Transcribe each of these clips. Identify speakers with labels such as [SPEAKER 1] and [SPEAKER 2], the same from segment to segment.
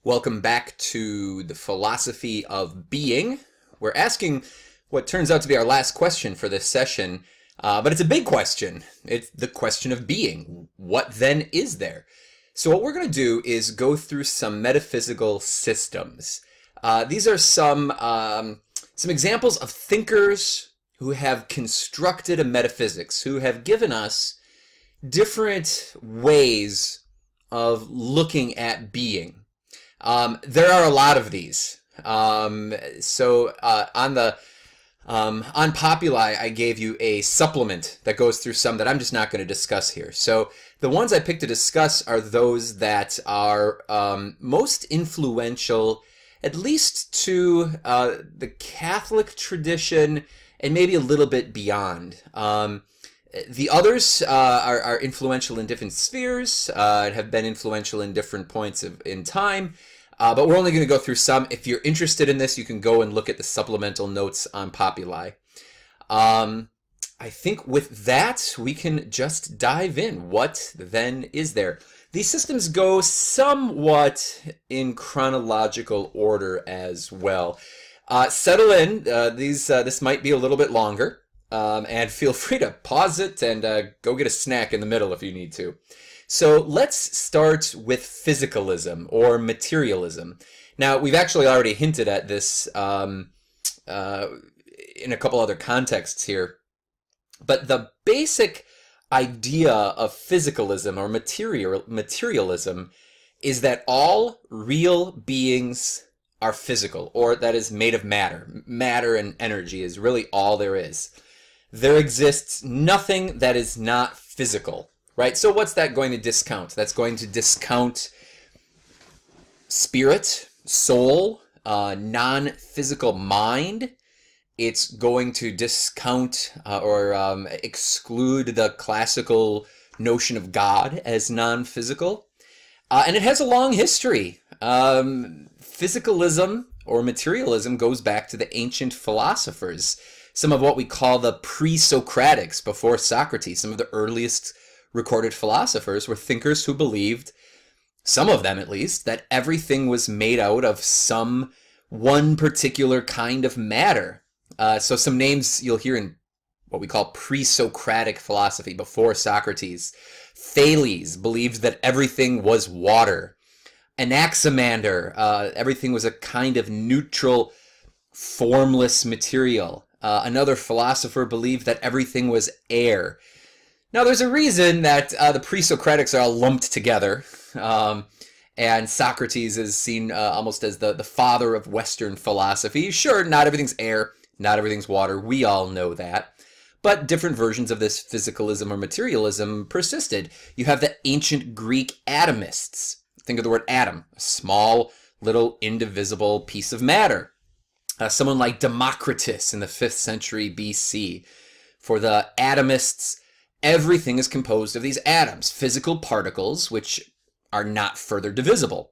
[SPEAKER 1] Welcome back to the philosophy of being. We're asking what turns out to be our last question for this session, but it's a big question. It's the question of being. What then is there? So what we're going to do is go through some metaphysical systems. These are some examples of thinkers who have constructed a metaphysics, who have given us different ways of looking at being. There are a lot of these. On Populi, I gave you a supplement that goes through some that I'm just not going to discuss here. So the ones I picked to discuss are those that are most influential, at least to the Catholic tradition and maybe a little bit beyond. The others are influential in different spheres, have been influential in different points in time, but we're only going to go through some. If you're interested in this, you can go and look at the supplemental notes on Populi. I think with that, we can just dive in. What then is there? These systems go somewhat in chronological order as well. Settle in. This might be a little bit longer. And feel free to pause it and go get a snack in the middle if you need to. So let's start with physicalism or materialism. Now, we've actually already hinted at this in a couple other contexts here. But the basic idea of physicalism or materialism is that all real beings are physical, or that is made of matter. Matter and energy is really all there is. There exists nothing that is not physical, right? So what's that going to discount? That's going to discount spirit, soul, non-physical mind. It's going to discount or exclude the classical notion of God as non-physical. And it has a long history. Physicalism or materialism goes back to the ancient philosophers. Some of what we call the pre-Socratics before Socrates, some of the earliest recorded philosophers were thinkers who believed, some of them at least, that everything was made out of some one particular kind of matter. So some names you'll hear in what we call pre-Socratic philosophy before Socrates. Thales believed that everything was water. Anaximander, everything was a kind of neutral, formless material. Another philosopher believed that everything was air. Now, there's a reason that the pre-Socratics are all lumped together, and Socrates is seen almost as the father of Western philosophy. Sure, not everything's air, not everything's water. We all know that. But different versions of this physicalism or materialism persisted. You have the ancient Greek atomists. Think of the word atom, a small, little, indivisible piece of matter. Someone like Democritus in the 5th century BC. For the atomists, everything is composed of these atoms, physical particles, which are not further divisible.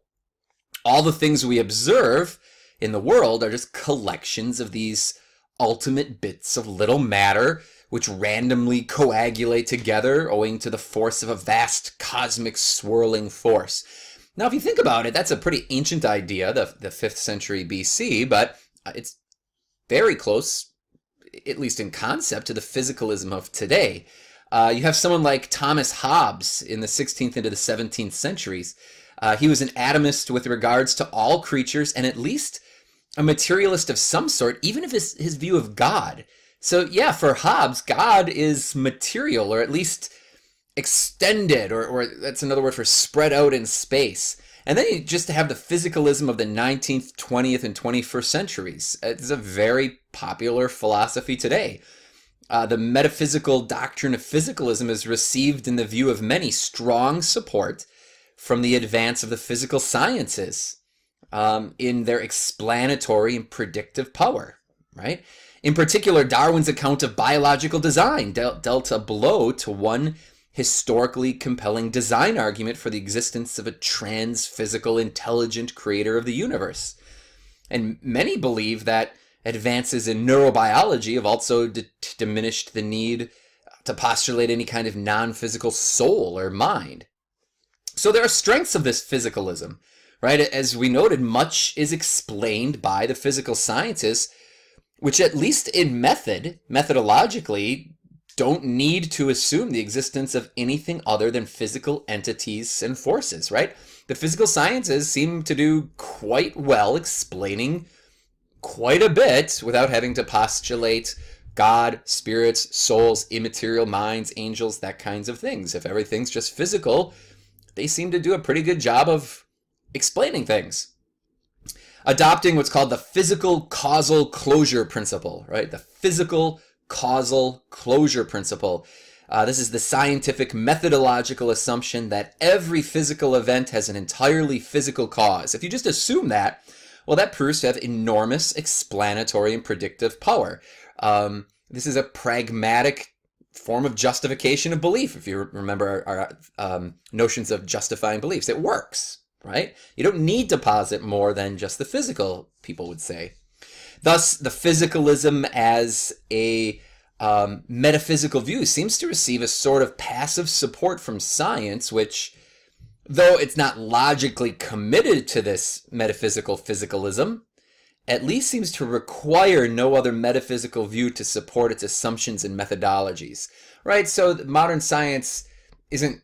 [SPEAKER 1] All the things we observe in the world are just collections of these ultimate bits of little matter, which randomly coagulate together owing to the force of a vast cosmic swirling force. Now, if you think about it, that's a pretty ancient idea, the 5th century BC, but it's very close, at least in concept, to the physicalism of today. You have someone like Thomas Hobbes in the 16th into the 17th centuries. He was an atomist with regards to all creatures and at least a materialist of some sort, even if his view of God. So yeah, for Hobbes, God is material, or at least extended, or that's another word for spread out in space. And then you just have the physicalism of the 19th, 20th, and 21st centuries. It's a very popular philosophy today. The metaphysical doctrine of physicalism is received in the view of many strong support from the advance of the physical sciences in their explanatory and predictive power, right? In particular, Darwin's account of biological design dealt a blow to one historically compelling design argument for the existence of a trans-physical intelligent creator of the universe. And many believe that advances in neurobiology have also diminished the need to postulate any kind of non-physical soul or mind. So there are strengths of this physicalism, right? As we noted, much is explained by the physical sciences, which at least in methodologically, don't need to assume the existence of anything other than physical entities and forces, right? The physical sciences seem to do quite well explaining quite a bit without having to postulate God, spirits, souls, immaterial minds, angels, that kinds of things. If everything's just physical, they seem to do a pretty good job of explaining things. Adopting what's called the physical causal closure principle, right? The physical causal closure principle. This is the scientific methodological assumption that every physical event has an entirely physical cause. If you just assume that, well, that proves to have enormous explanatory and predictive power. This is a pragmatic form of justification of belief. If you remember our notions of justifying beliefs, it works, right? You don't need to posit more than just the physical, people would say. Thus, the physicalism as a metaphysical view seems to receive a sort of passive support from science, which, though it's not logically committed to this metaphysical physicalism, at least seems to require no other metaphysical view to support its assumptions and methodologies, right? So modern science isn't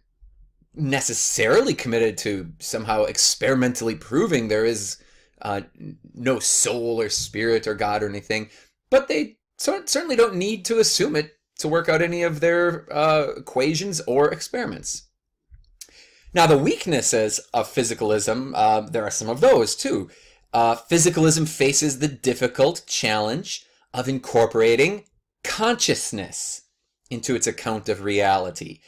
[SPEAKER 1] necessarily committed to somehow experimentally proving there is no soul or spirit or God or anything, but they certainly don't need to assume it to work out any of their equations or experiments. Now, the weaknesses of physicalism, there are some of those too. Physicalism faces the difficult challenge of incorporating consciousness into its account of reality.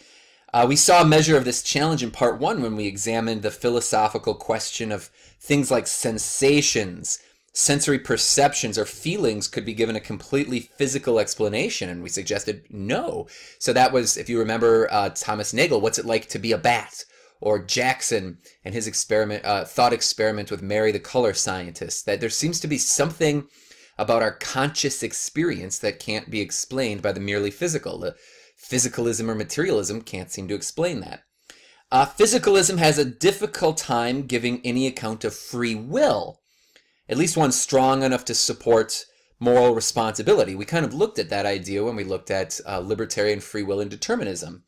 [SPEAKER 1] We saw a measure of this challenge in part 1 when we examined the philosophical question of things like sensations, sensory perceptions, or feelings could be given a completely physical explanation, and we suggested no. So that was, if you remember Thomas Nagel, What's It Like to Be a Bat? Or Jackson and his thought experiment with Mary the color scientist, that there seems to be something about our conscious experience that can't be explained by the merely physical. The physicalism or materialism can't seem to explain that. Physicalism has a difficult time giving any account of free will, at least one strong enough to support moral responsibility. We kind of looked at that idea when we looked at libertarian free will and determinism.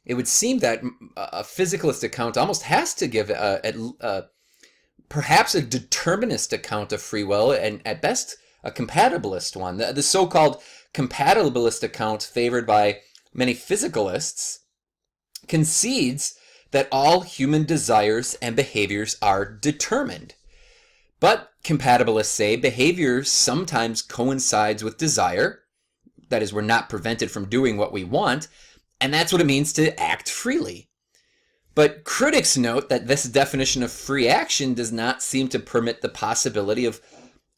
[SPEAKER 1] It would seem that a physicalist account almost has to give perhaps a determinist account of free will, and at best a compatibilist one. The so-called compatibilist account favored by many physicalists concedes that all human desires and behaviors are determined. But compatibilists say behavior sometimes coincides with desire. That is, we're not prevented from doing what we want, and that's what it means to act freely. But critics note that this definition of free action does not seem to permit the possibility of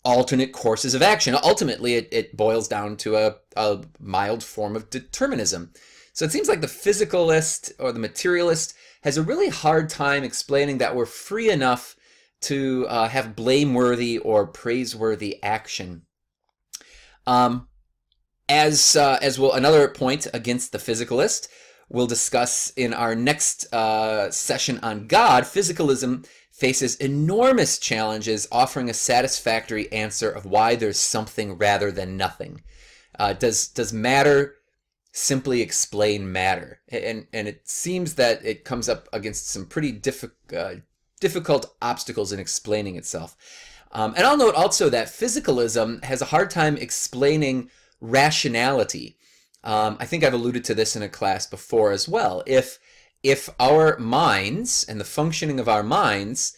[SPEAKER 1] alternate courses of action. Ultimately, it boils down to a mild form of determinism. So it seems like the physicalist or the materialist has a really hard time explaining that we're free enough to have blameworthy or praiseworthy action. As will another point against the physicalist we'll discuss in our next session on God, physicalism faces enormous challenges offering a satisfactory answer of why there's something rather than nothing. Does matter simply explain matter? And it seems that it comes up against some pretty difficult obstacles in explaining itself. And I'll note also that physicalism has a hard time explaining rationality. I think I've alluded to this in a class before as well. If our minds and the functioning of our minds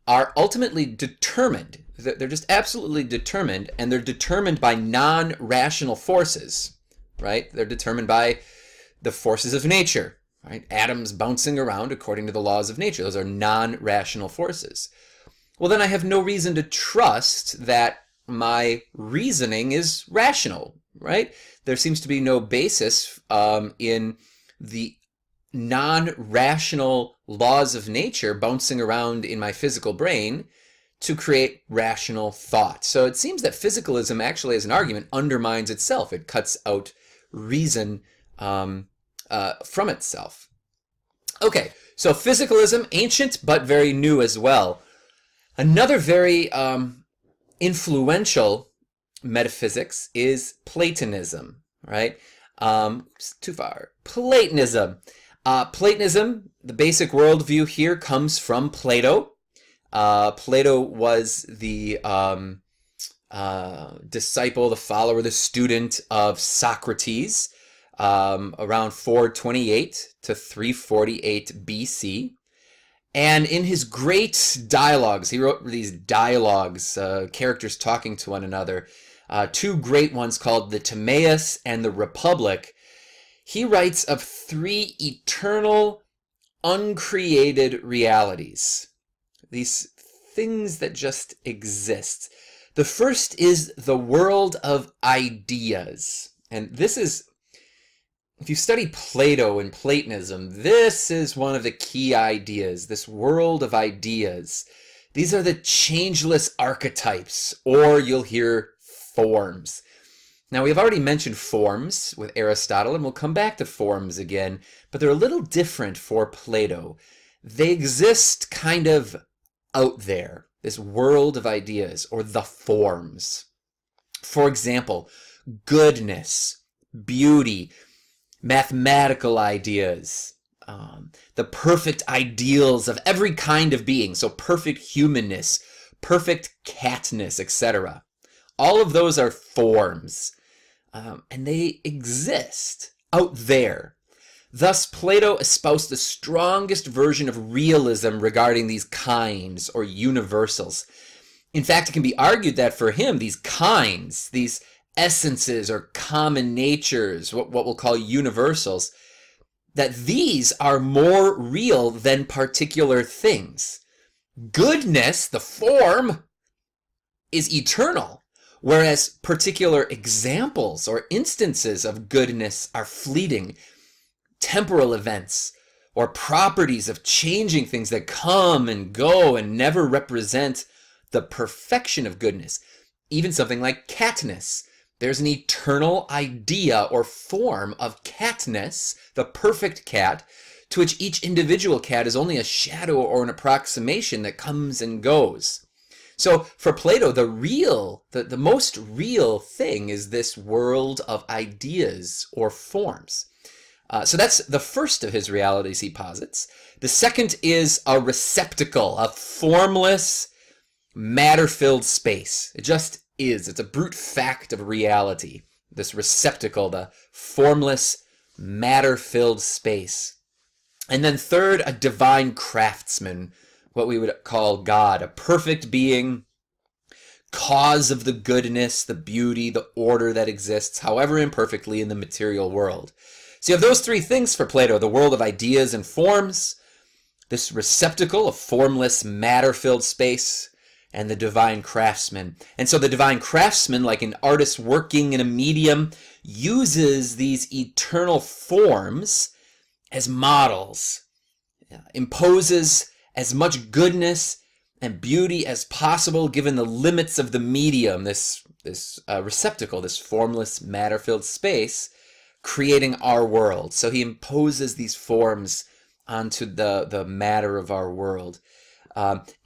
[SPEAKER 1] are ultimately determined, they're just absolutely determined, and they're determined by non-rational forces, right? They're determined by the forces of nature, right? Atoms bouncing around according to the laws of nature. Those are non-rational forces. Well, then I have no reason to trust that my reasoning is rational, right? There seems to be no basis in the non-rational laws of nature bouncing around in my physical brain to create rational thought. So it seems that physicalism actually, as an argument, undermines itself. It cuts out reason from itself. Okay, So physicalism, ancient but very new as well. Another very influential metaphysics is Platonism, right? Too far. Platonism. Platonism, the basic worldview here comes from Plato. Plato was the disciple, the follower, the student of Socrates around 428 to 348 BC. And in his great dialogues, he wrote these dialogues, characters talking to one another, two great ones called the Timaeus and the Republic. He writes of three eternal, uncreated realities. These things that just exist. The first is the world of ideas. And this is, if you study Plato and Platonism, this is one of the key ideas, this world of ideas. These are the changeless archetypes, or you'll hear forms. Now, we've already mentioned forms with Aristotle, and we'll come back to forms again, but they're a little different for Plato. They exist kind of out there, this world of ideas, or the forms. For example, goodness, beauty, mathematical ideas, the perfect ideals of every kind of being, so perfect humanness, perfect catness, etc. All of those are forms, and they exist out there. Thus, Plato espoused the strongest version of realism regarding these kinds or universals. In fact, it can be argued that for him, these kinds, these essences or common natures, what we'll call universals, that these are more real than particular things. Goodness, the form, is eternal, whereas particular examples or instances of goodness are fleeting, temporal events or properties of changing things that come and go and never represent the perfection of goodness. Even something like catness. There's an eternal idea or form of catness, the perfect cat, to which each individual cat is only a shadow or an approximation that comes and goes. So for Plato, the most real thing is this world of ideas or forms. So that's the first of his realities he posits. The second is a receptacle, a formless, matter-filled space. It just is. It's a brute fact of reality. This receptacle, the formless, matter-filled space. And then third, a divine craftsman, what we would call God, a perfect being, cause of the goodness, the beauty, the order that exists, however imperfectly, in the material world. So you have those three things for Plato, the world of ideas and forms, this receptacle, a formless, matter-filled space, and the divine craftsman. And so the divine craftsman, like an artist working in a medium, uses these eternal forms as models, imposes as much goodness and beauty as possible given the limits of the medium, this receptacle, this formless, matter-filled space, creating our world. So he imposes these forms onto the matter of our world,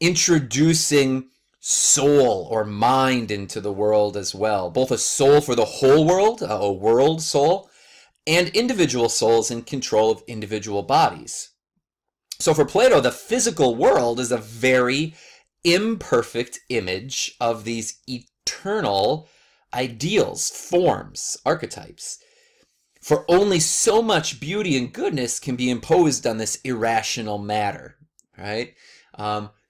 [SPEAKER 1] introducing soul or mind into the world as well, both a soul for the whole world, a world soul, and individual souls in control of individual bodies. So for Plato, the physical world is a very imperfect image of these eternal ideals, forms, archetypes. For only so much beauty and goodness can be imposed on this irrational matter, right?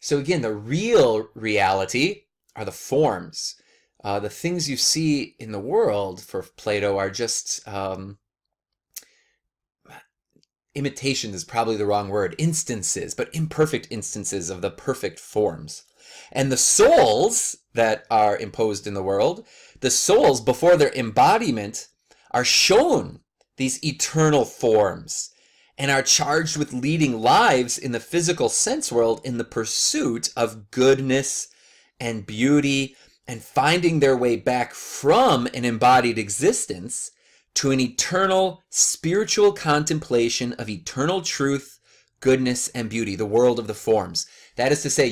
[SPEAKER 1] So again, the real reality are the forms. The things you see in the world for Plato are just imitation is probably the wrong word, instances, but imperfect instances of the perfect forms. And the souls that are imposed in the world, the souls before their embodiment are shown these eternal forms and are charged with leading lives in the physical sense world in the pursuit of goodness and beauty and finding their way back from an embodied existence to an eternal spiritual contemplation of eternal truth, goodness, and beauty, the world of the forms. That is to say,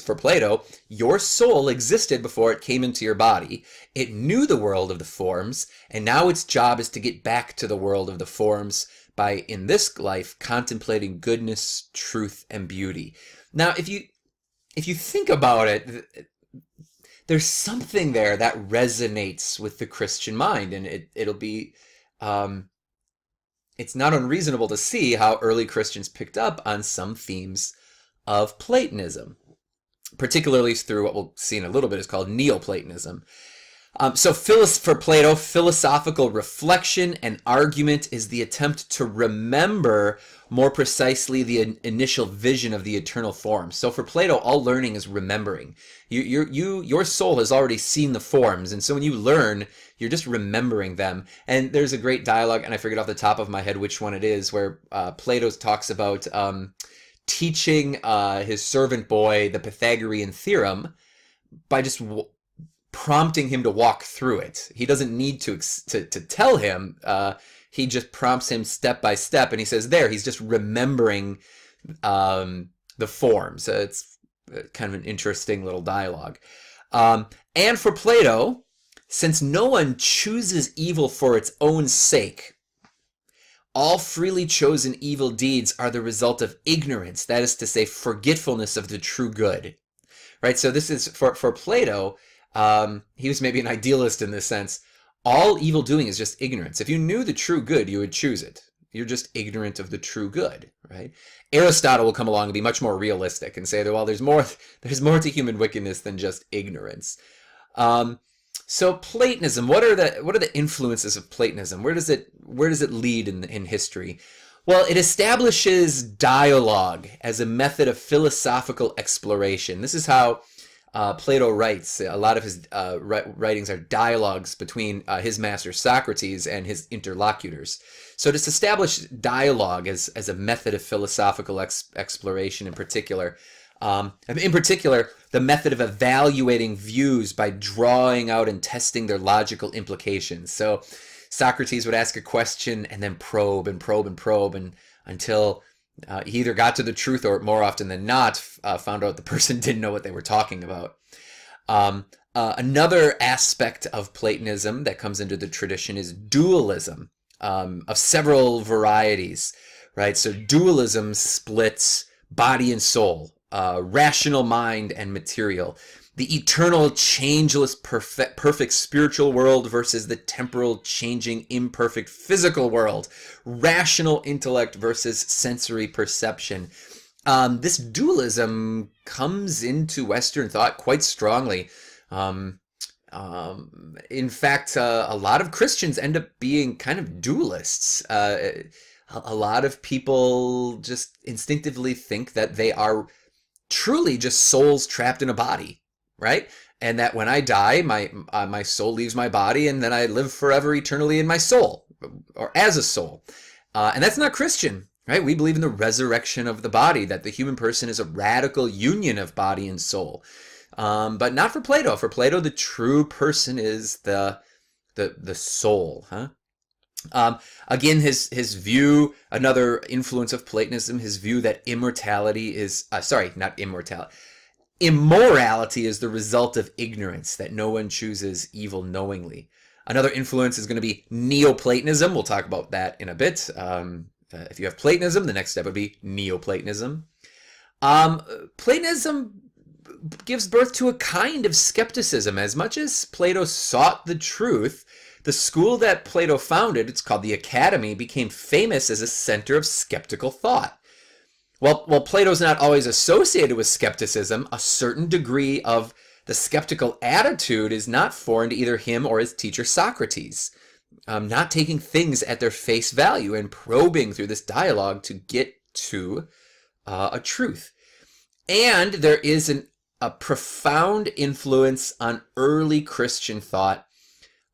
[SPEAKER 1] for Plato, your soul existed before it came into your body. It knew the world of the forms, and now its job is to get back to the world of the forms by, in this life, contemplating goodness, truth, and beauty. Now, if you think about it, there's something there that resonates with the Christian mind, and it'll be... it's not unreasonable to see how early Christians picked up on some themes of Platonism, particularly through what we'll see in a little bit is called Neoplatonism. For Plato, philosophical reflection and argument is the attempt to remember more precisely the initial vision of the eternal forms. So for Plato, all learning is remembering. Your soul has already seen the forms, and so when you learn, you're just remembering them. And there's a great dialogue, and I forget off the top of my head which one it is, where Plato talks about teaching his servant boy the Pythagorean theorem by just prompting him to walk through it. He doesn't need to tell him. He just prompts him step by step, and he says he's just remembering the forms. It's kind of an interesting little dialogue. And for Plato, since no one chooses evil for its own sake, all freely chosen evil deeds are the result of ignorance, that is to say, forgetfulness of the true good. Right? So this is, for Plato, he was maybe an idealist in this sense. All evil doing is just ignorance. If you knew the true good, you would choose it. You're just ignorant of the true good, right? Aristotle will come along and be much more realistic and say that, well, there's more to human wickedness than just ignorance. So Platonism, what are the influences of Platonism? Where does it lead in history? Well, it establishes dialogue as a method of philosophical exploration. This is how Plato writes. A lot of his writings are dialogues between his master Socrates and his interlocutors. So to establish dialogue as a method of philosophical exploration in particular, the method of evaluating views by drawing out and testing their logical implications. So Socrates would ask a question and then probe and probe and probe until he either got to the truth or, more often than not, found out the person didn't know what they were talking about. Another aspect of Platonism that comes into the tradition is dualism of several varieties, right? So dualism splits body and soul, rational mind and material, the eternal, changeless, perfect spiritual world versus the temporal, changing, imperfect physical world, rational intellect versus sensory perception. This dualism comes into Western thought quite strongly. In fact, a lot of Christians end up being kind of dualists. A lot of people just instinctively think that they are truly just souls trapped in a body, right? And that when I die, my soul leaves my body, and then I live forever eternally in my soul, or as a soul. And that's not Christian, right? We believe in the resurrection of the body, that the human person is a radical union of body and soul. But not for Plato. For Plato, the true person is the soul, huh? Again, his view, another influence of Platonism, his view that immorality is the result of ignorance, that no one chooses evil knowingly. Another influence is going to be Neoplatonism. We'll talk about that in a bit. If you have Platonism, the next step would be Neoplatonism. Platonism gives birth to a kind of skepticism. As much as Plato sought the truth, the school that Plato founded, it's called the Academy, became famous as a center of skeptical thought. While Plato's not always associated with skepticism, a certain degree of the skeptical attitude is not foreign to either him or his teacher Socrates. Not taking things at their face value and probing through this dialogue to get to a truth. And there is a profound influence on early Christian thought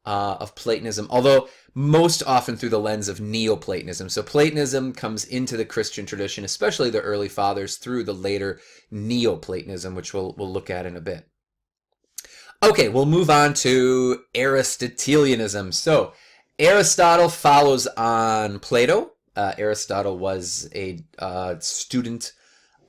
[SPEAKER 1] of Platonism, although most often through the lens of Neoplatonism. So Platonism comes into the Christian tradition, especially the early fathers, through the later Neoplatonism, which we'll look at in a bit. Okay, we'll move on to Aristotelianism. So Aristotle follows on Plato. Aristotle was a student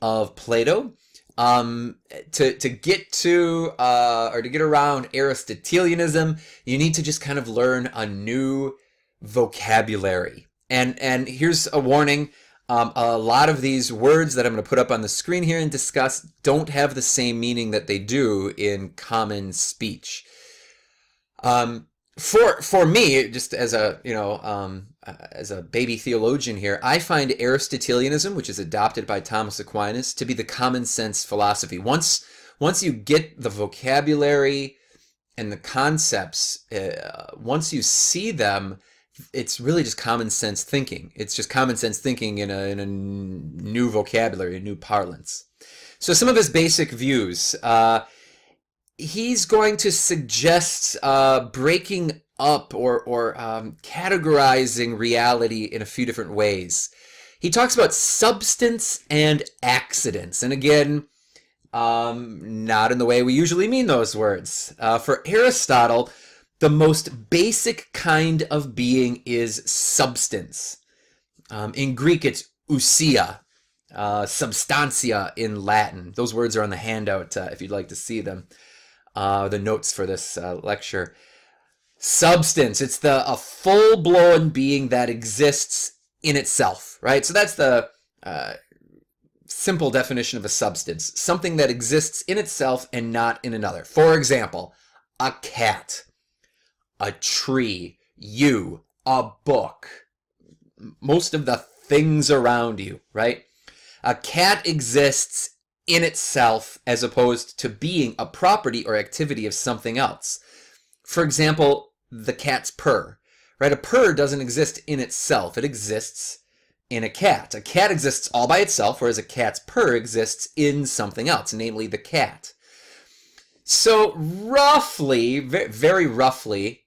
[SPEAKER 1] of Plato. To get to or to get around Aristotelianism, you need to just kind of learn a new vocabulary. And here's a warning. A lot of these words that I'm going to put up on the screen here and discuss don't have the same meaning that they do in common speech. For me, just as a as a baby theologian here, I find Aristotelianism, which is adopted by Thomas Aquinas, to be the common sense philosophy. Once you get the vocabulary and the concepts, once you see them, it's really just common sense thinking. It's just common sense thinking in a new vocabulary, a new parlance. So some of his basic views. He's going to suggest breaking up or categorizing reality in a few different ways. He talks about substance and accidents. And again, not in the way we usually mean those words. For Aristotle, the most basic kind of being is substance. In Greek, it's ousia, substantia in Latin. Those words are on the handout if you'd like to see them. The notes for this lecture. Substance, it's a full-blown being that exists in itself, right? So that's the simple definition of a substance. Something that exists in itself and not in another. For example, a cat, a tree, you, a book, most of the things around you, right? A cat exists in itself as opposed to being a property or activity of something else. For example, the cat's purr, right? A purr doesn't exist in itself. It exists in a cat. A cat exists all by itself, whereas a cat's purr exists in something else, namely the cat. So roughly, very roughly,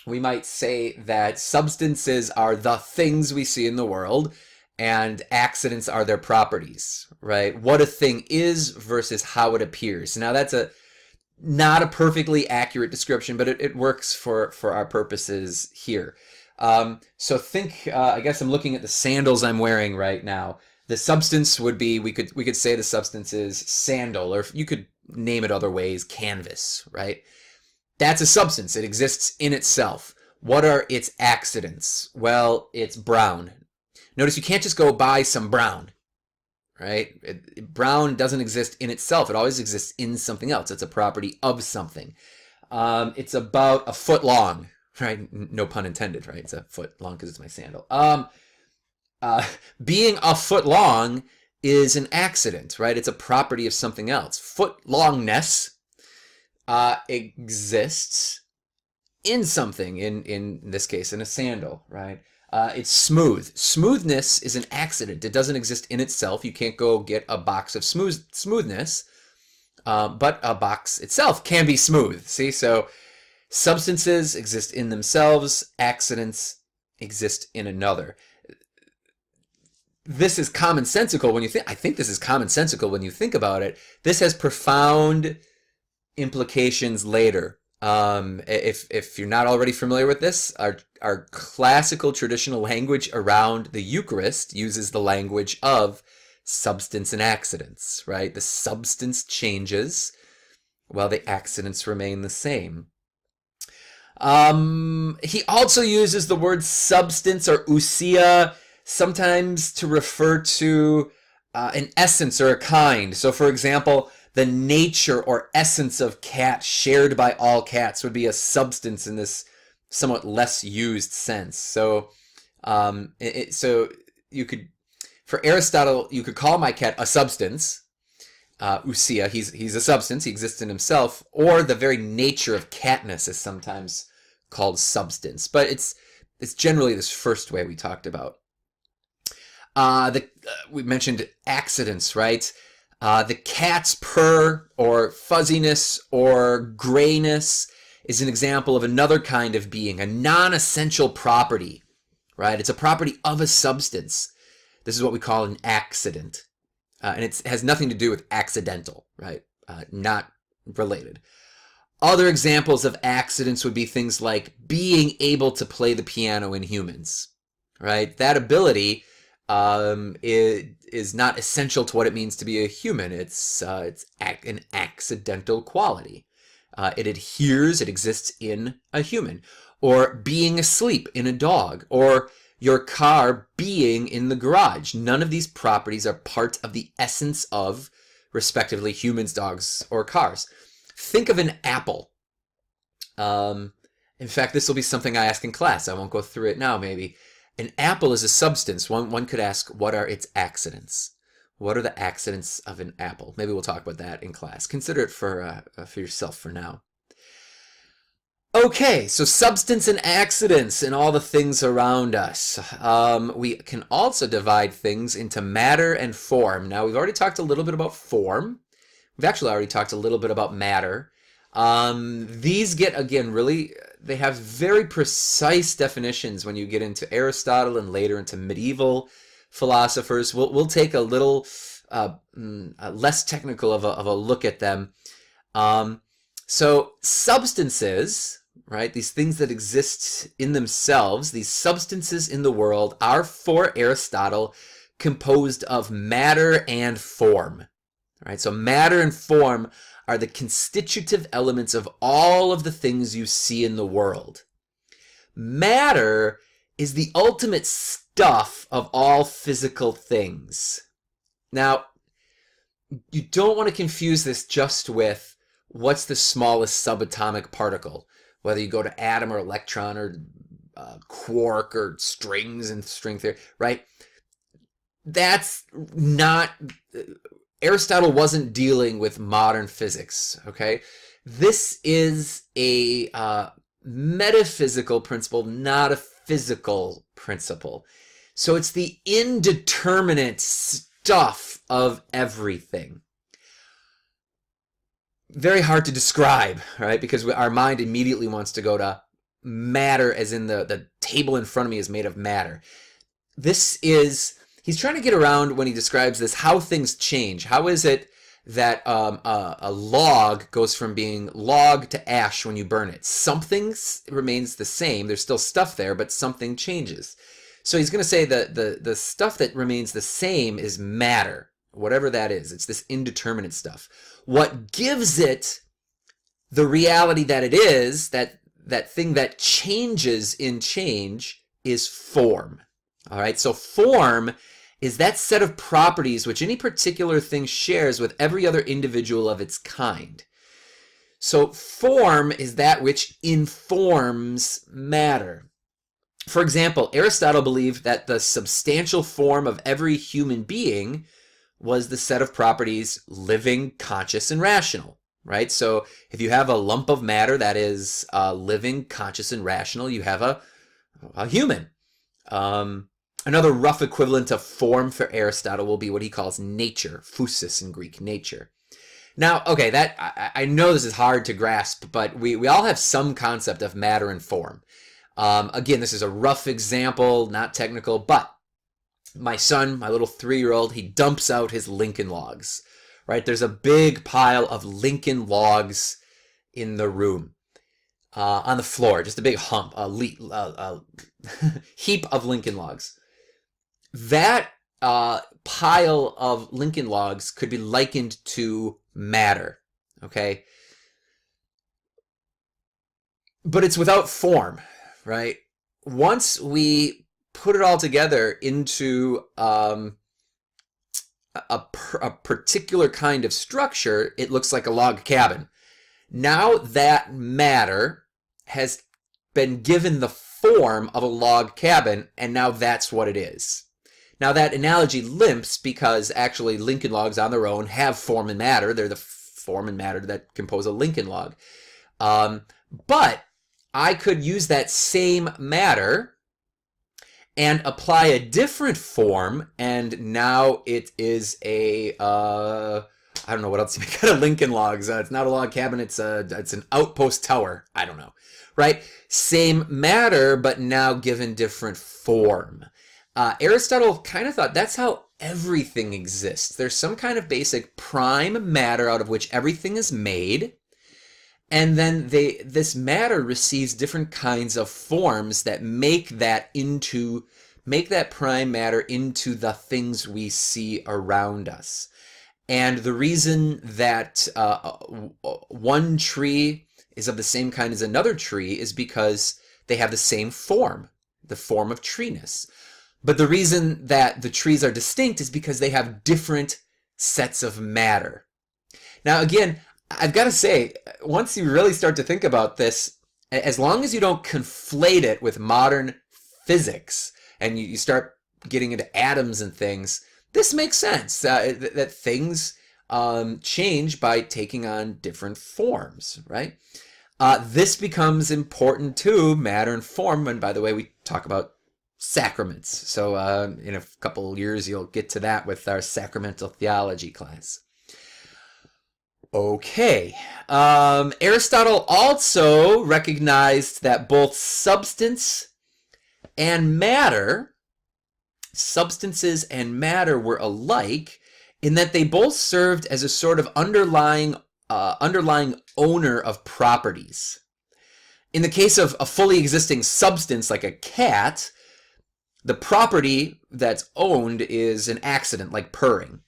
[SPEAKER 1] we might say that substances are the things we see in the world, and accidents are their properties, right? What a thing is versus how it appears. Now that's not a perfectly accurate description, but it works for our purposes here. So think, I guess I'm looking at the sandals I'm wearing right now. The substance would be, we could say the substance is sandal, or you could name it other ways, canvas, right? That's a substance. It exists in itself. What are its accidents? Well, it's brown. Notice you can't just go buy some brown, right? Brown doesn't exist in itself. It always exists in something else. It's a property of something. It's about a foot long, right? No pun intended, right? It's a foot long because it's my sandal. Being a foot long is an accident, right? It's a property of something else. Foot longness exists in something, in this case, in a sandal, right? It's smooth. Smoothness is an accident. It doesn't exist in itself. You can't go get a box of smoothness, but a box itself can be smooth. See, so substances exist in themselves. Accidents exist in another. This is commonsensical when you think. I think this is commonsensical when you think about it. This has profound implications later. If you're not already familiar with this, our classical traditional language around the Eucharist uses the language of substance and accidents, right? The substance changes while the accidents remain the same. He also uses the word substance or ousia sometimes to refer to an essence or a kind. So for example, the nature or essence of cat shared by all cats would be a substance in this somewhat less used sense. So, so you could, for Aristotle, you could call my cat a substance, ousia. He's a substance. He exists in himself. Or the very nature of catness is sometimes called substance. But it's generally this first way we talked about. We mentioned accidents, right? The cat's purr or fuzziness or grayness is an example of another kind of being, a non-essential property, right? It's a property of a substance. This is what we call an accident. And it has nothing to do with accidental, right? Not related. Other examples of accidents would be things like being able to play the piano in humans, right? That ability is not essential to what it means to be a human. It's an accidental quality. It adheres, it exists in a human. Or being asleep in a dog, or your car being in the garage. None of these properties are part of the essence of, respectively, humans, dogs, or cars. Think of an apple. In fact, this will be something I ask in class. I won't go through it now, maybe. An apple is a substance. One could ask, what are its accidents? What are the accidents of an apple? Maybe we'll talk about that in class. Consider it for yourself for now. Okay, so substance and accidents and all the things around us. We can also divide things into matter and form. Now, we've already talked a little bit about form. We've actually already talked a little bit about matter. These get, again, really, they have very precise definitions when you get into Aristotle and later into medieval philosophers. We'll take a little less technical of a look at them. So substances, right, these things that exist in themselves, these substances in the world are, for Aristotle, composed of matter and form. Right? So matter and form are the constitutive elements of all of the things you see in the world. Matter is the ultimate stuff of all physical things. Now, you don't want to confuse this just with what's the smallest subatomic particle, whether you go to atom or electron or quark or strings and string theory, right? That's not... Aristotle wasn't dealing with modern physics, okay? This is a metaphysical principle, not a physical principle. So it's the indeterminate stuff of everything. Very hard to describe, right? Because our mind immediately wants to go to matter, as in the table in front of me is made of matter. This is... He's trying to get around, when he describes this, how things change. How is it that a log goes from being log to ash when you burn it? Something remains the same. There's still stuff there, but something changes. So he's going to say that the stuff that remains the same is matter, whatever that is. It's this indeterminate stuff. What gives it the reality that it is, that thing that changes in change, is form. All right, so form is that set of properties which any particular thing shares with every other individual of its kind. So form is that which informs matter. For example, Aristotle believed that the substantial form of every human being was the set of properties living, conscious, and rational, right? So if you have a lump of matter that is living, conscious, and rational, you have a human. Another rough equivalent of form for Aristotle will be what he calls nature, physis in Greek, nature. Now, okay, that I know this is hard to grasp, but we all have some concept of matter and form. Again, this is a rough example, not technical, but my son, my little 3-year-old, he dumps out his Lincoln Logs, right? There's a big pile of Lincoln Logs in the room. On the floor, just a big hump, a heap of Lincoln Logs. That pile of Lincoln Logs could be likened to matter, okay? But it's without form, right? Once we put it all together into a particular kind of structure, it looks like a log cabin. Now that matter has been given the form of a log cabin, and now that's what it is. Now that analogy limps because actually Lincoln Logs on their own have form and matter. They're the form and matter that compose a Lincoln Log. But I could use that same matter and apply a different form, and now it is a... I don't know what else you make out of Lincoln Logs. It's not a log cabin. It's an outpost tower. I don't know, right? Same matter, but now given different form. Aristotle kind of thought that's how everything exists. There's some kind of basic prime matter out of which everything is made, and then this matter receives different kinds of forms that make that into make that prime matter into the things we see around us. And the reason that one tree is of the same kind as another tree is because they have the same form, the form of treeness. But the reason that the trees are distinct is because they have different sets of matter. Now, again, I've got to say, once you really start to think about this, as long as you don't conflate it with modern physics and you start getting into atoms and things, this makes sense, that things change by taking on different forms, right? This becomes important too, matter and form, and by the way, we talk about sacraments. So in a couple years, you'll get to that with our sacramental theology class. Okay, Aristotle also recognized that both substances and matter were alike in that they both served as a sort of underlying owner of properties. In the case of a fully existing substance like a cat, the property that's owned is an accident like purring.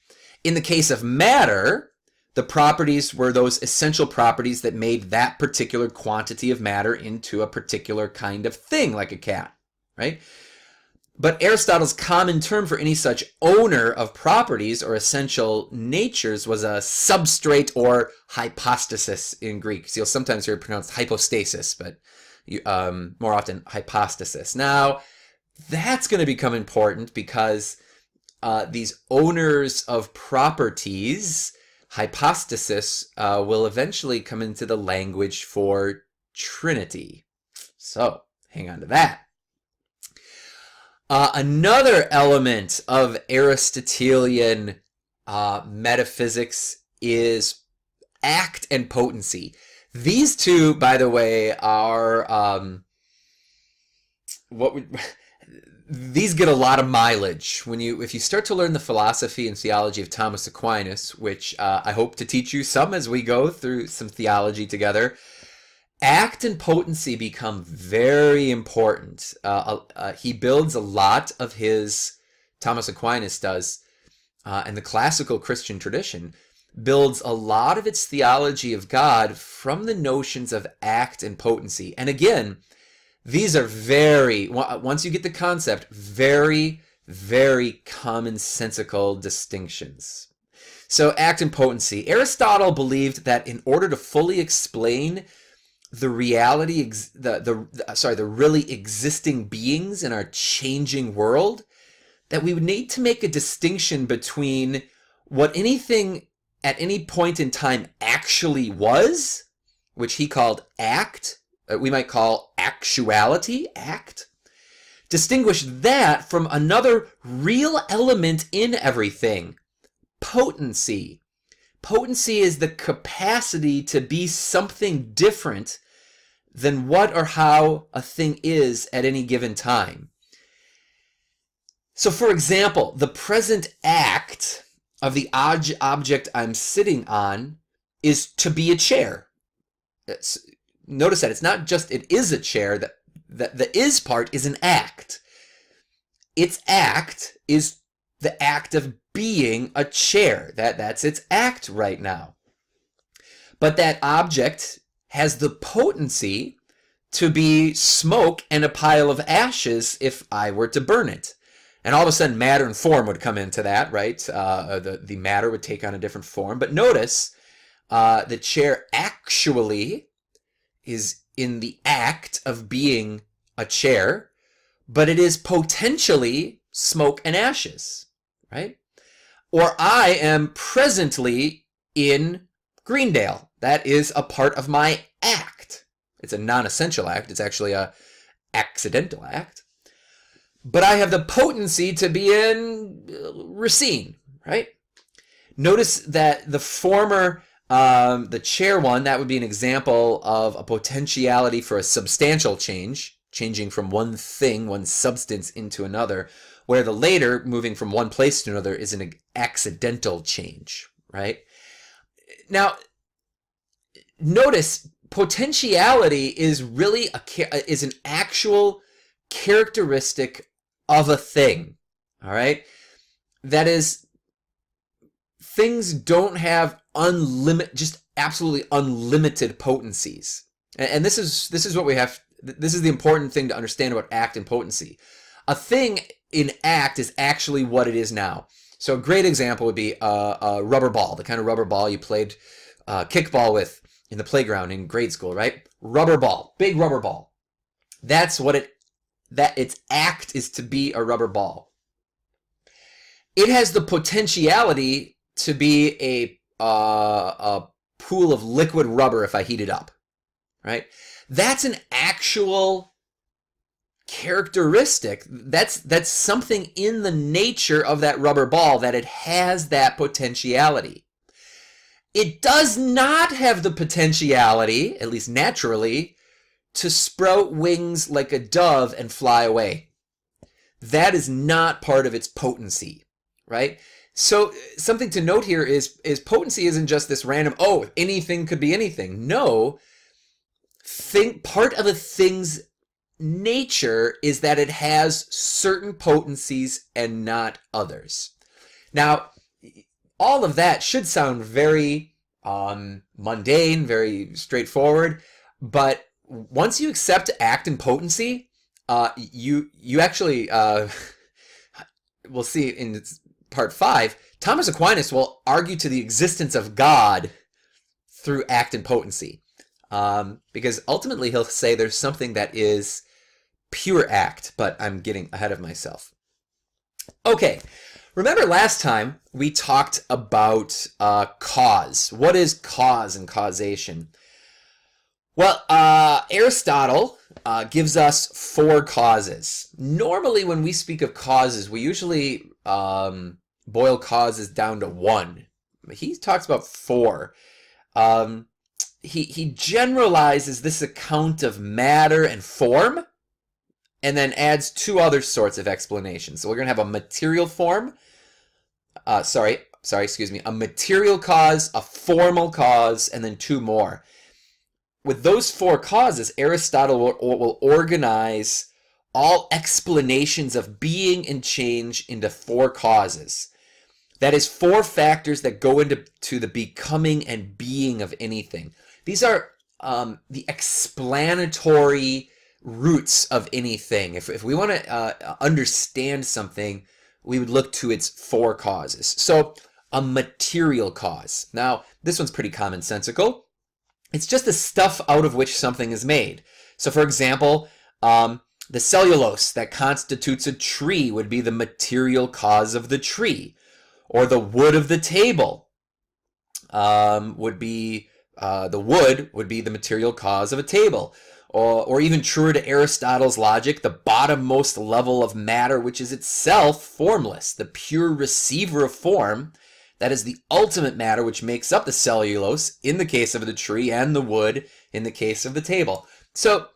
[SPEAKER 1] In the case of matter, the properties were those essential properties that made that particular quantity of matter into a particular kind of thing, like a cat, right? But Aristotle's common term for any such owner of properties or essential natures was a substrate or hypostasis in Greek. So you'll sometimes hear it pronounced hypostasis, but more often hypostasis. Now, that's going to become important because these owners of properties, hypostasis, will eventually come into the language for Trinity. So, hang on to that. Another element of Aristotelian metaphysics is act and potency. These two, by the way, are these get a lot of mileage if you start to learn the philosophy and theology of Thomas Aquinas, which I hope to teach you some as we go through some theology together. Act and potency become very important. He builds a lot of his, Thomas Aquinas does, and the classical Christian tradition builds a lot of its theology of God from the notions of act and potency. And again, these are very, once you get the concept, very, very commonsensical distinctions. So act and potency. Aristotle believed that in order to fully explain the reality, the really existing beings in our changing world, that we would need to make a distinction between what anything at any point in time actually was, which he called act, we might call actuality, act, distinguish that from another real element in everything, potency. Potency is the capacity to be something different than what or how a thing is at any given time. So, for example, the present act of the object I'm sitting on is to be a chair. Notice that it's not just it is a chair, the is part is an act. Its act is the act of being a chair. That's its act right now. But that object has the potency to be smoke and a pile of ashes if I were to burn it. And all of a sudden matter and form would come into that, right? The matter would take on a different form. But notice the chair actually is in the act of being a chair, but it is potentially smoke and ashes, right? Or I am presently in Greendale. That is a part of my act. It's a non-essential act. It's actually a accidental act. But I have the potency to be in Racine, right? Notice that the former, the chair one, that would be an example of a potentiality for a substantial change, changing from one thing, one substance into another, where the later, moving from one place to another, is an accidental change, right? Now, notice potentiality is really is an actual characteristic of a thing. All right? That is, things don't have just absolutely unlimited potencies. And this is what we have. This is the important thing to understand about act and potency. A thing in act is actually what it is now. So a great example would be a rubber ball, the kind of rubber ball you played kickball with in the playground in grade school, right? Rubber ball, big rubber ball. That's what its act is, to be a rubber ball. It has the potentiality to be a pool of liquid rubber if I heat it up, right? That's an actual characteristic. That's something in the nature of that rubber ball, that it has that potentiality. It does not have the potentiality, at least naturally, to sprout wings like a dove and fly away. That is not part of its potency, right? So something to note here is potency isn't just this random, oh, anything could be anything. No, part of a thing's nature is that it has certain potencies and not others. Now, all of that should sound very mundane, very straightforward, but once you accept act and potency, you actually, we'll see in part 5, Thomas Aquinas will argue to the existence of God through act and potency. Because ultimately he'll say there's something that is pure act, but I'm getting ahead of myself. Okay, remember last time we talked about cause. What is cause and causation? Well, Aristotle gives us 4 causes. Normally when we speak of causes, we usually boil causes down to 1. He talks about 4. He generalizes this account of matter and form, and then adds 2 other sorts of explanations. So we're going to have a material form, a material cause, a formal cause, and then 2 more. With those 4 causes, Aristotle will organize all explanations of being and change into 4 causes. That is 4 factors that go into the becoming and being of anything. These are the explanatory roots of anything. If we want to understand something, we would look to its 4 causes. So a material cause. Now, this one's pretty commonsensical. It's just the stuff out of which something is made. So for example, the cellulose that constitutes a tree would be the material cause of the tree. Or the wood of the table would be the material cause of a table. Or even truer to Aristotle's logic, the bottommost level of matter, which is itself formless, the pure receiver of form, that is the ultimate matter which makes up the cellulose in the case of the tree and the wood in the case of the table. So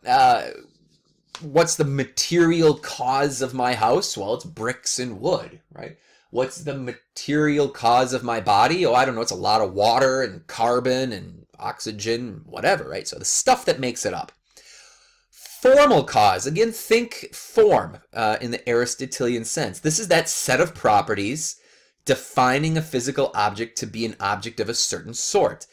[SPEAKER 1] what's the material cause of my house? Well, it's bricks and wood, right? What's the material cause of my body? Oh, I don't know. It's a lot of water and carbon and oxygen, whatever, right? So the stuff that makes it up. Formal cause, again, think form in the Aristotelian sense. This is that set of properties defining a physical object to be an object of a certain sort.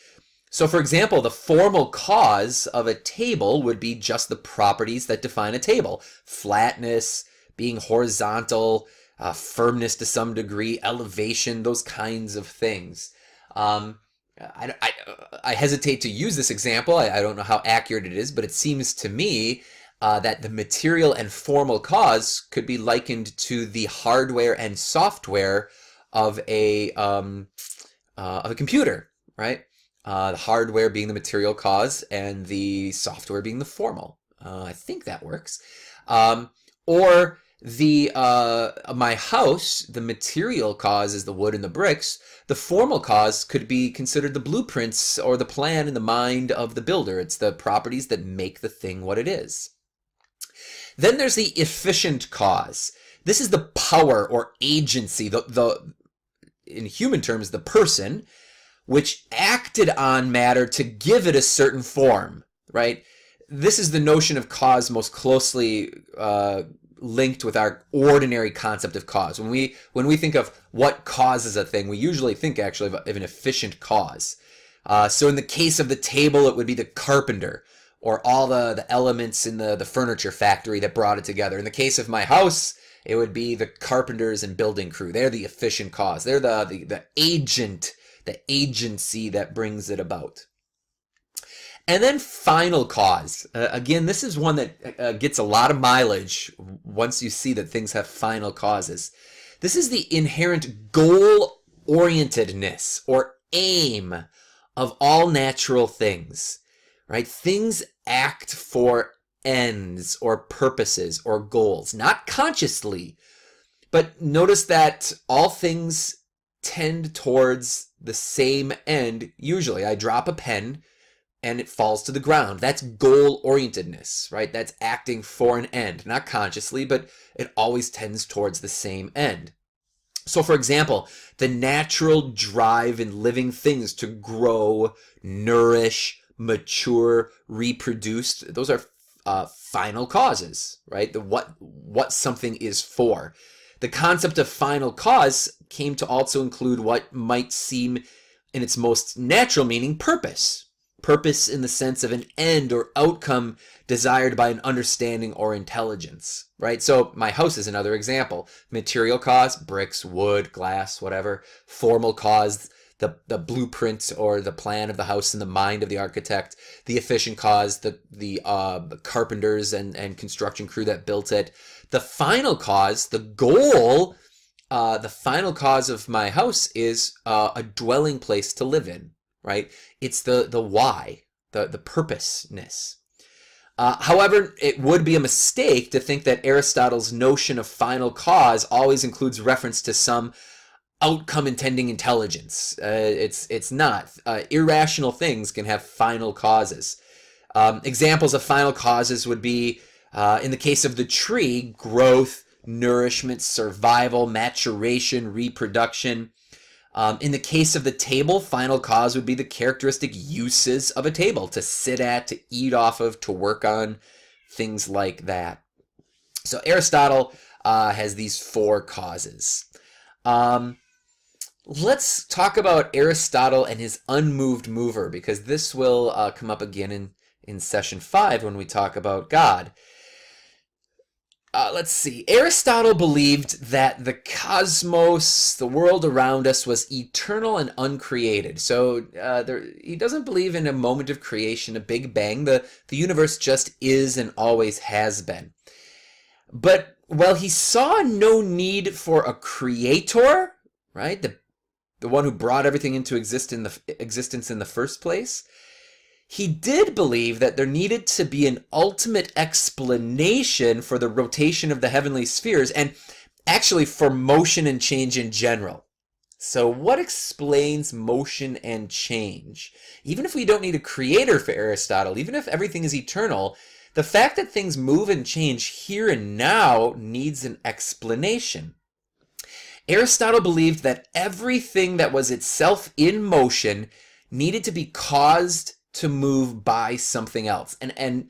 [SPEAKER 1] So, for example, the formal cause of a table would be just the properties that define a table. Flatness, being horizontal, firmness to some degree, elevation, those kinds of things. I hesitate to use this example. I don't know how accurate it is, but it seems to me that the material and formal cause could be likened to the hardware and software of a computer, right? The hardware being the material cause and the software being the formal. I think that works. Or my house, the material cause is the wood and the bricks. The formal cause could be considered the blueprints or the plan in the mind of the builder. It's the properties that make the thing what it is. Then there's the efficient cause. This is the power or agency, in human terms, the person, which acted on matter to give it a certain form, right? This is the notion of cause most closely linked with our ordinary concept of cause. When we think of what causes a thing, we usually think actually of an efficient cause. So in the case of the table, it would be the carpenter, or all the elements in the furniture factory that brought it together. In the case of my house, it would be the carpenters and building crew. They're the efficient cause. They're the agent, the agency that brings it about. And then final cause. Again, this is one that gets a lot of mileage once you see that things have final causes. This is the inherent goal-orientedness or aim of all natural things, right? Things act for ends or purposes or goals, not consciously, but notice that all things tend towards the same end. Usually, I drop a pen and it falls to the ground. That's goal-orientedness, right? That's acting for an end, not consciously, but it always tends towards the same end. So, for example, the natural drive in living things to grow, nourish, mature, reproduce, those are final causes, right? What something is for. The concept of final cause came to also include what might seem, in its most natural meaning, purpose. Purpose in the sense of an end or outcome desired by an understanding or intelligence, right? So my house is another example. Material cause, bricks, wood, glass, whatever. Formal cause, the blueprint or the plan of the house in the mind of the architect. The efficient cause, the carpenters and construction crew that built it. The final cause, the goal, the final cause of my house is a dwelling place to live in. Right? It's the why, the purposeness. However, it would be a mistake to think that Aristotle's notion of final cause always includes reference to some outcome intending intelligence. It's not. Irrational things can have final causes. Examples of final causes would be, in the case of the tree, growth, nourishment, survival, maturation, reproduction. In the case of the table, final cause would be the characteristic uses of a table, to sit at, to eat off of, to work on, things like that. So Aristotle has these four causes. Let's talk about Aristotle and his unmoved mover, because this will come up again in session 5 when we talk about God. Let's see. Aristotle believed that the cosmos, the world around us, was eternal and uncreated. So he doesn't believe in a moment of creation, a big bang. The universe just is and always has been. But while he saw no need for a creator, right, the one who brought everything into existence in the first place, he did believe that there needed to be an ultimate explanation for the rotation of the heavenly spheres and actually for motion and change in general. So what explains motion and change? Even if we don't need a creator for Aristotle, even if everything is eternal, the fact that things move and change here and now needs an explanation. Aristotle believed that everything that was itself in motion needed to be caused to move by something else. And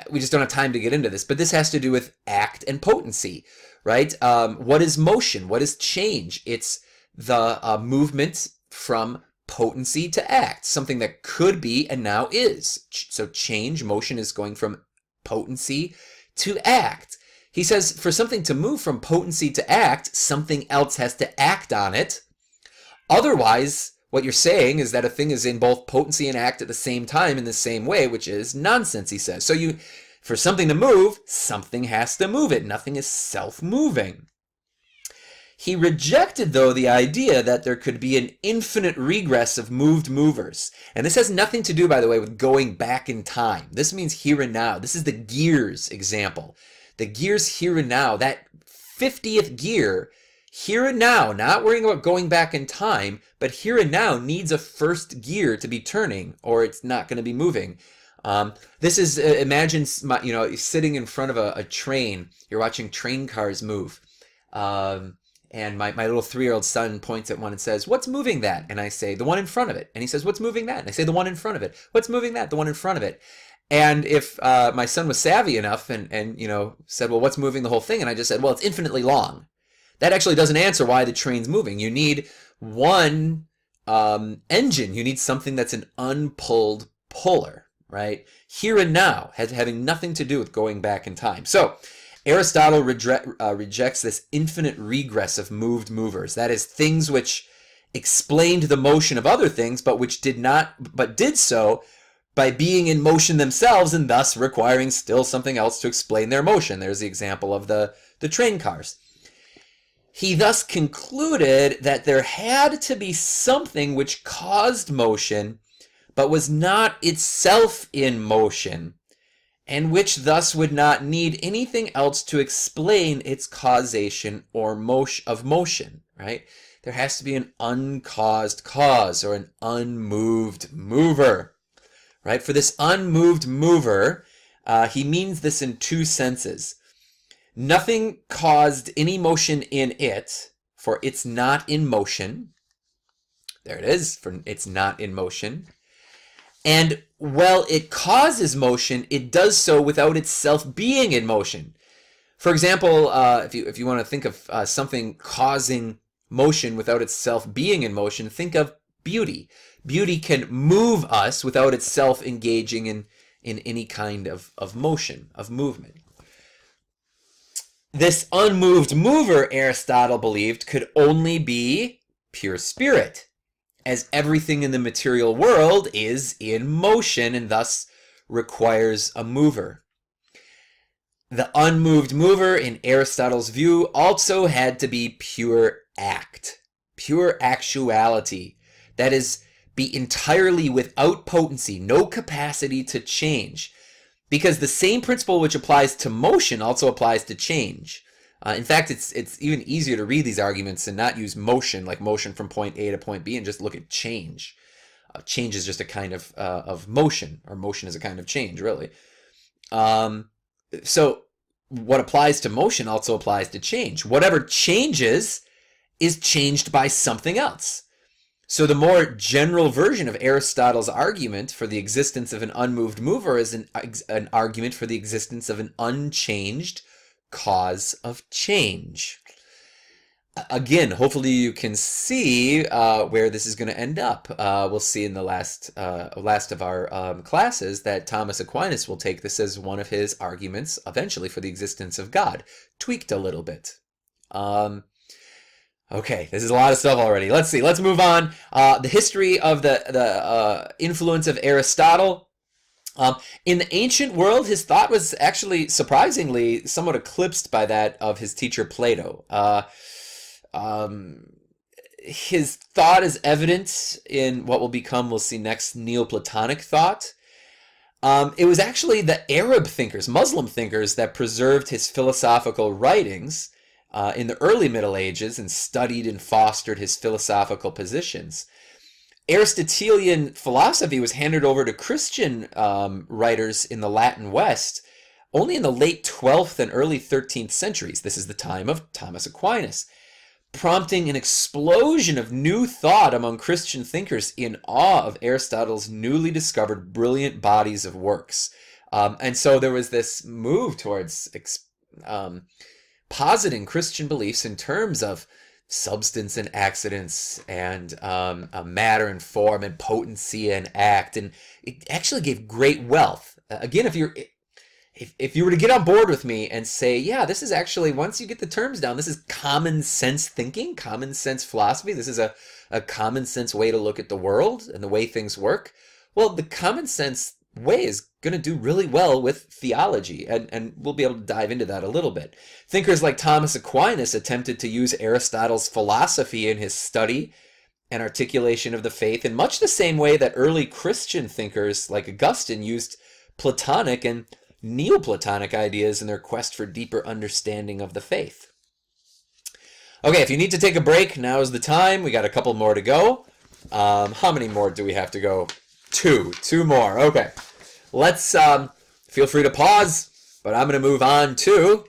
[SPEAKER 1] we just don't have time to get into this, but this has to do with act and potency, right? What is motion? What is change? It's the movement from potency to act, something that could be and now is. So change, motion, is going from potency to act. He says for something to move from potency to act, something else has to act on it. Otherwise, what you're saying is that a thing is in both potency and act at the same time in the same way, which is nonsense, he says. So for something to move, something has to move it. Nothing is self-moving. He rejected, though, the idea that there could be an infinite regress of moved movers. And this has nothing to do, by the way, with going back in time. This means here and now. This is the gears example. The gears here and now, that 50th gear, here and now, not worrying about going back in time, but here and now needs a first gear to be turning, or it's not going to be moving. This is, imagine, sitting in front of a train. You're watching train cars move. And my little 3-year-old son points at one and says, "What's moving that?" And I say, "The one in front of it." And he says, "What's moving that?" And I say, "The one in front of it." "What's moving that?" "The one in front of it." And if my son was savvy enough and said, well, what's moving the whole thing? And I just said, well, it's infinitely long. That actually doesn't answer why the train's moving. You need one engine. You need something that's an unpulled puller, right? Here and now, having nothing to do with going back in time. So Aristotle rejects this infinite regress of moved movers. That is, things which explained the motion of other things, but which did so by being in motion themselves and thus requiring still something else to explain their motion. There's the example of the train cars. He thus concluded that there had to be something which caused motion, but was not itself in motion, and which thus would not need anything else to explain its causation or motion, right? There has to be an uncaused cause or an unmoved mover, right? For this unmoved mover, he means this in two senses. Nothing caused any motion in it, for it's not in motion. There it is, for it's not in motion. And while it causes motion, it does so without itself being in motion. For example, if you want to think of something causing motion without itself being in motion, think of beauty. Beauty can move us without itself engaging in any kind of motion, of movement. This unmoved mover, Aristotle believed, could only be pure spirit, as everything in the material world is in motion and thus requires a mover. The unmoved mover, in Aristotle's view, also had to be pure act, pure actuality. That is, be entirely without potency, no capacity to change. Because the same principle which applies to motion also applies to change. In fact, it's even easier to read these arguments and not use motion, like motion from point A to point B, and just look at change. Change is just a kind of motion, or motion is a kind of change, really. So what applies to motion also applies to change. Whatever changes is changed by something else. So the more general version of Aristotle's argument for the existence of an unmoved mover is an argument for the existence of an unchanged cause of change. Again, hopefully you can see where this is going to end up. We'll see in the last of our classes that Thomas Aquinas will take this as one of his arguments eventually for the existence of God, tweaked a little bit. Okay, this is a lot of stuff already. Let's see. Let's move on. The history of the influence of Aristotle. In the ancient world, his thought was actually surprisingly somewhat eclipsed by that of his teacher Plato. His thought is evident in what will become, we'll see next, Neoplatonic thought. It was actually the Arab thinkers, Muslim thinkers, that preserved his philosophical writings in the early Middle Ages and studied and fostered his philosophical positions. Aristotelian philosophy was handed over to Christian writers in the Latin West only in the late 12th and early 13th centuries. This is the time of Thomas Aquinas, prompting an explosion of new thought among Christian thinkers in awe of Aristotle's newly discovered brilliant bodies of works. And so there was this move towards positing Christian beliefs in terms of substance and accidents and matter and form and potency and act, and it actually gave great wealth. Again, if you were to get on board with me and say, yeah, this is actually, once you get the terms down, this is common sense thinking, common sense philosophy, this is a common sense way to look at the world and the way things work, well, the common sense way is going to do really well with theology, and we'll be able to dive into that a little bit. Thinkers like Thomas Aquinas attempted to use Aristotle's philosophy in his study and articulation of the faith in much the same way that early Christian thinkers like Augustine used Platonic and Neoplatonic ideas in their quest for deeper understanding of the faith. Okay, if you need to take a break, now is the time. We got a couple more to go. How many more do we have to go? Two more. Okay. Let's feel free to pause, but I'm going to move on to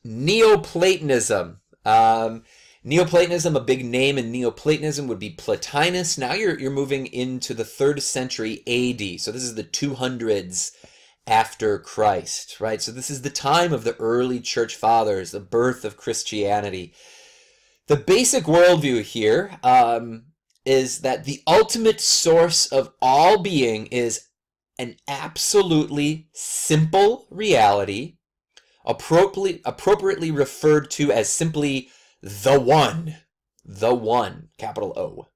[SPEAKER 1] Neoplatonism. Neoplatonism, a big name in Neoplatonism would be Plotinus. Now you're moving into the 3rd century AD. So this is the 200s after Christ, right? So this is the time of the early church fathers, the birth of Christianity. The basic worldview here is that the ultimate source of all being is an absolutely simple reality, appropriately referred to as simply the One, capital O.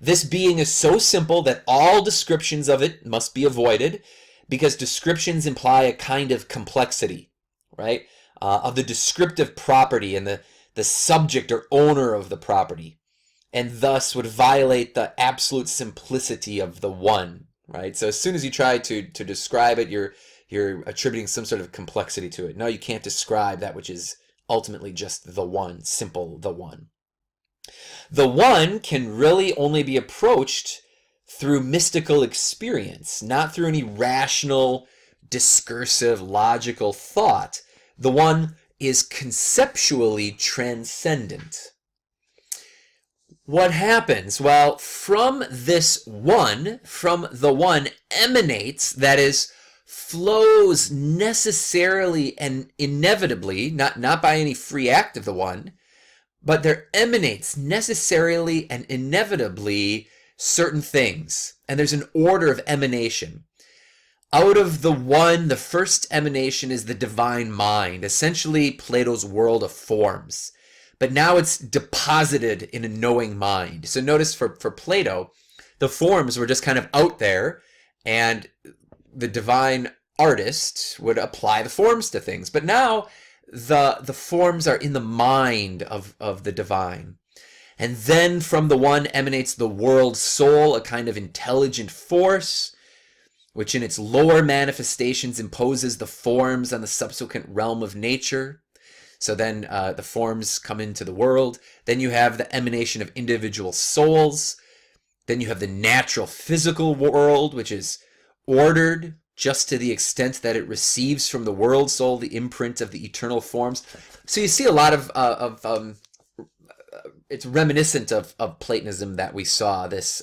[SPEAKER 1] This being is so simple that all descriptions of it must be avoided, because descriptions imply a kind of complexity, right? Of the descriptive property and the subject or owner of the property, and thus would violate the absolute simplicity of the One, right? So as soon as you try to describe it, you're attributing some sort of complexity to it. No, you can't describe that which is ultimately just the One, simple the One. The One can really only be approached through mystical experience, not through any rational, discursive, logical thought. The One is conceptually transcendent. What happens? Well, from this One, from the One emanates, that is, flows necessarily and inevitably, not by any free act of the One, but there emanates necessarily and inevitably certain things. And there's an order of emanation. Out of the One, the first emanation is the divine mind, essentially Plato's world of forms. But now it's deposited in a knowing mind. So notice for Plato, the forms were just kind of out there, and the divine artist would apply the forms to things. But now the forms are in the mind of the divine. And then from the One emanates the world soul, a kind of intelligent force, which in its lower manifestations imposes the forms on the subsequent realm of nature. So then the forms come into the world. Then you have the emanation of individual souls. Then you have the natural physical world, which is ordered just to the extent that it receives from the world soul the imprint of the eternal forms. So you see a lot of it's reminiscent of Platonism that we saw, this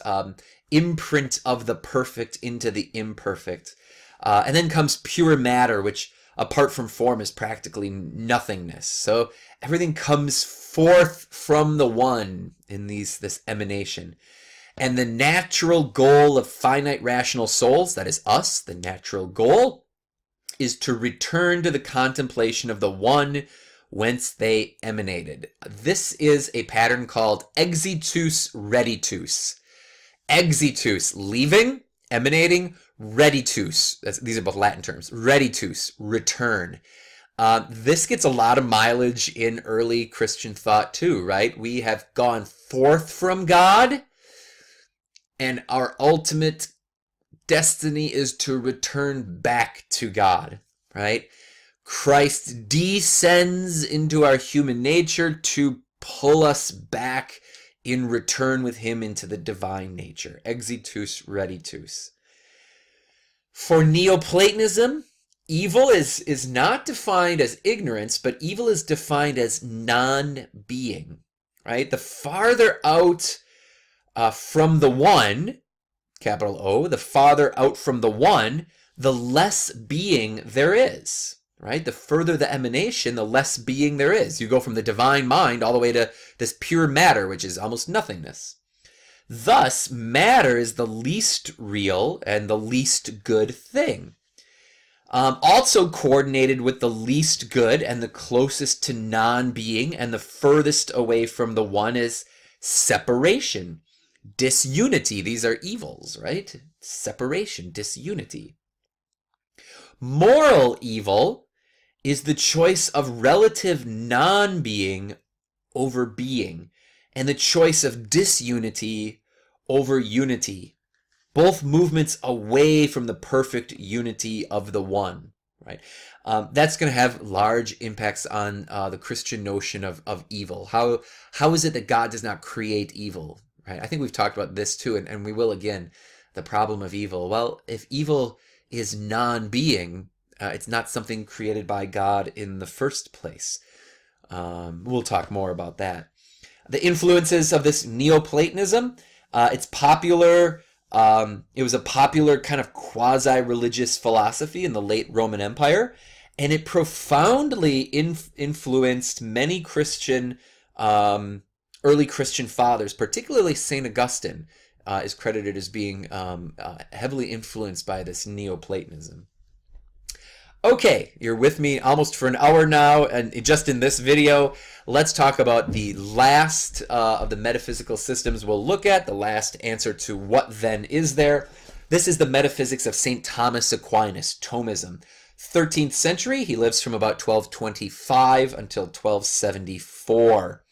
[SPEAKER 1] imprint of the perfect into the imperfect. And then comes pure matter, which apart from form is practically nothingness. So everything comes forth from the One in this emanation. And the natural goal of finite rational souls, that is us, the natural goal, is to return to the contemplation of the One whence they emanated. This is a pattern called exitus reditus. Exitus, leaving, emanating, reditus. These are both Latin terms. Reditus, return. This gets a lot of mileage in early Christian thought too, right? We have gone forth from God, and our ultimate destiny is to return back to God, right? Christ descends into our human nature to pull us back in return with him into the divine nature. Exitus reditus. For Neoplatonism, evil is not defined as ignorance, but evil is defined as non-being, right? The farther out from the One, capital O, the farther out from the One, the less being there is, right? The further the emanation, the less being there is. You go from the divine mind all the way to this pure matter, which is almost nothingness. Thus, matter is the least real and the least good thing. Also coordinated with the least good and the closest to non-being and the furthest away from the One is separation, disunity. These are evils, right? Separation, disunity. Moral evil is the choice of relative non-being over being, and the choice of disunity over unity. Both movements away from the perfect unity of the One, right? That's going to have large impacts on the Christian notion of evil. How is it that God does not create evil, right? I think we've talked about this too, and we will again, the problem of evil. Well, if evil is non-being, it's not something created by God in the first place. We'll talk more about that. The influences of this Neoplatonism, it's popular. It was a popular kind of quasi-religious philosophy in the late Roman Empire, and it profoundly influenced many Christian, early Christian fathers, particularly St. Augustine is credited as being heavily influenced by this Neoplatonism. Okay, you're with me almost for an hour now, and just in this video, let's talk about the last of the metaphysical systems we'll look at, the last answer to what then is there. This is the metaphysics of St. Thomas Aquinas, Thomism. 13th century, he lives from about 1225 until 1274.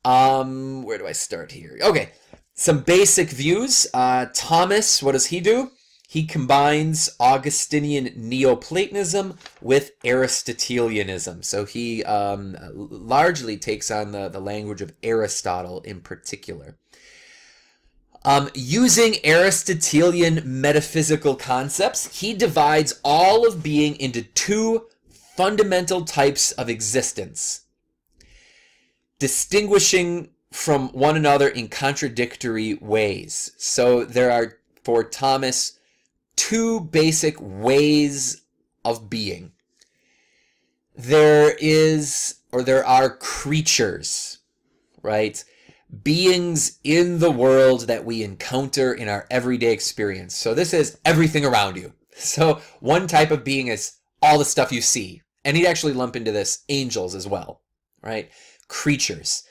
[SPEAKER 1] Where do I start here? Okay, some basic views. Thomas, what does he do? He combines Augustinian Neoplatonism with Aristotelianism. So he largely takes on the language of Aristotle in particular. Using Aristotelian metaphysical concepts, he divides all of being into two fundamental types of existence, distinguishing from one another in contradictory ways. So there are, for Thomas, two basic ways of being. There are creatures, right? Beings in the world that we encounter in our everyday experience. So this is everything around you. So one type of being is all the stuff you see. And he'd actually lump into this angels as well, right? Creatures.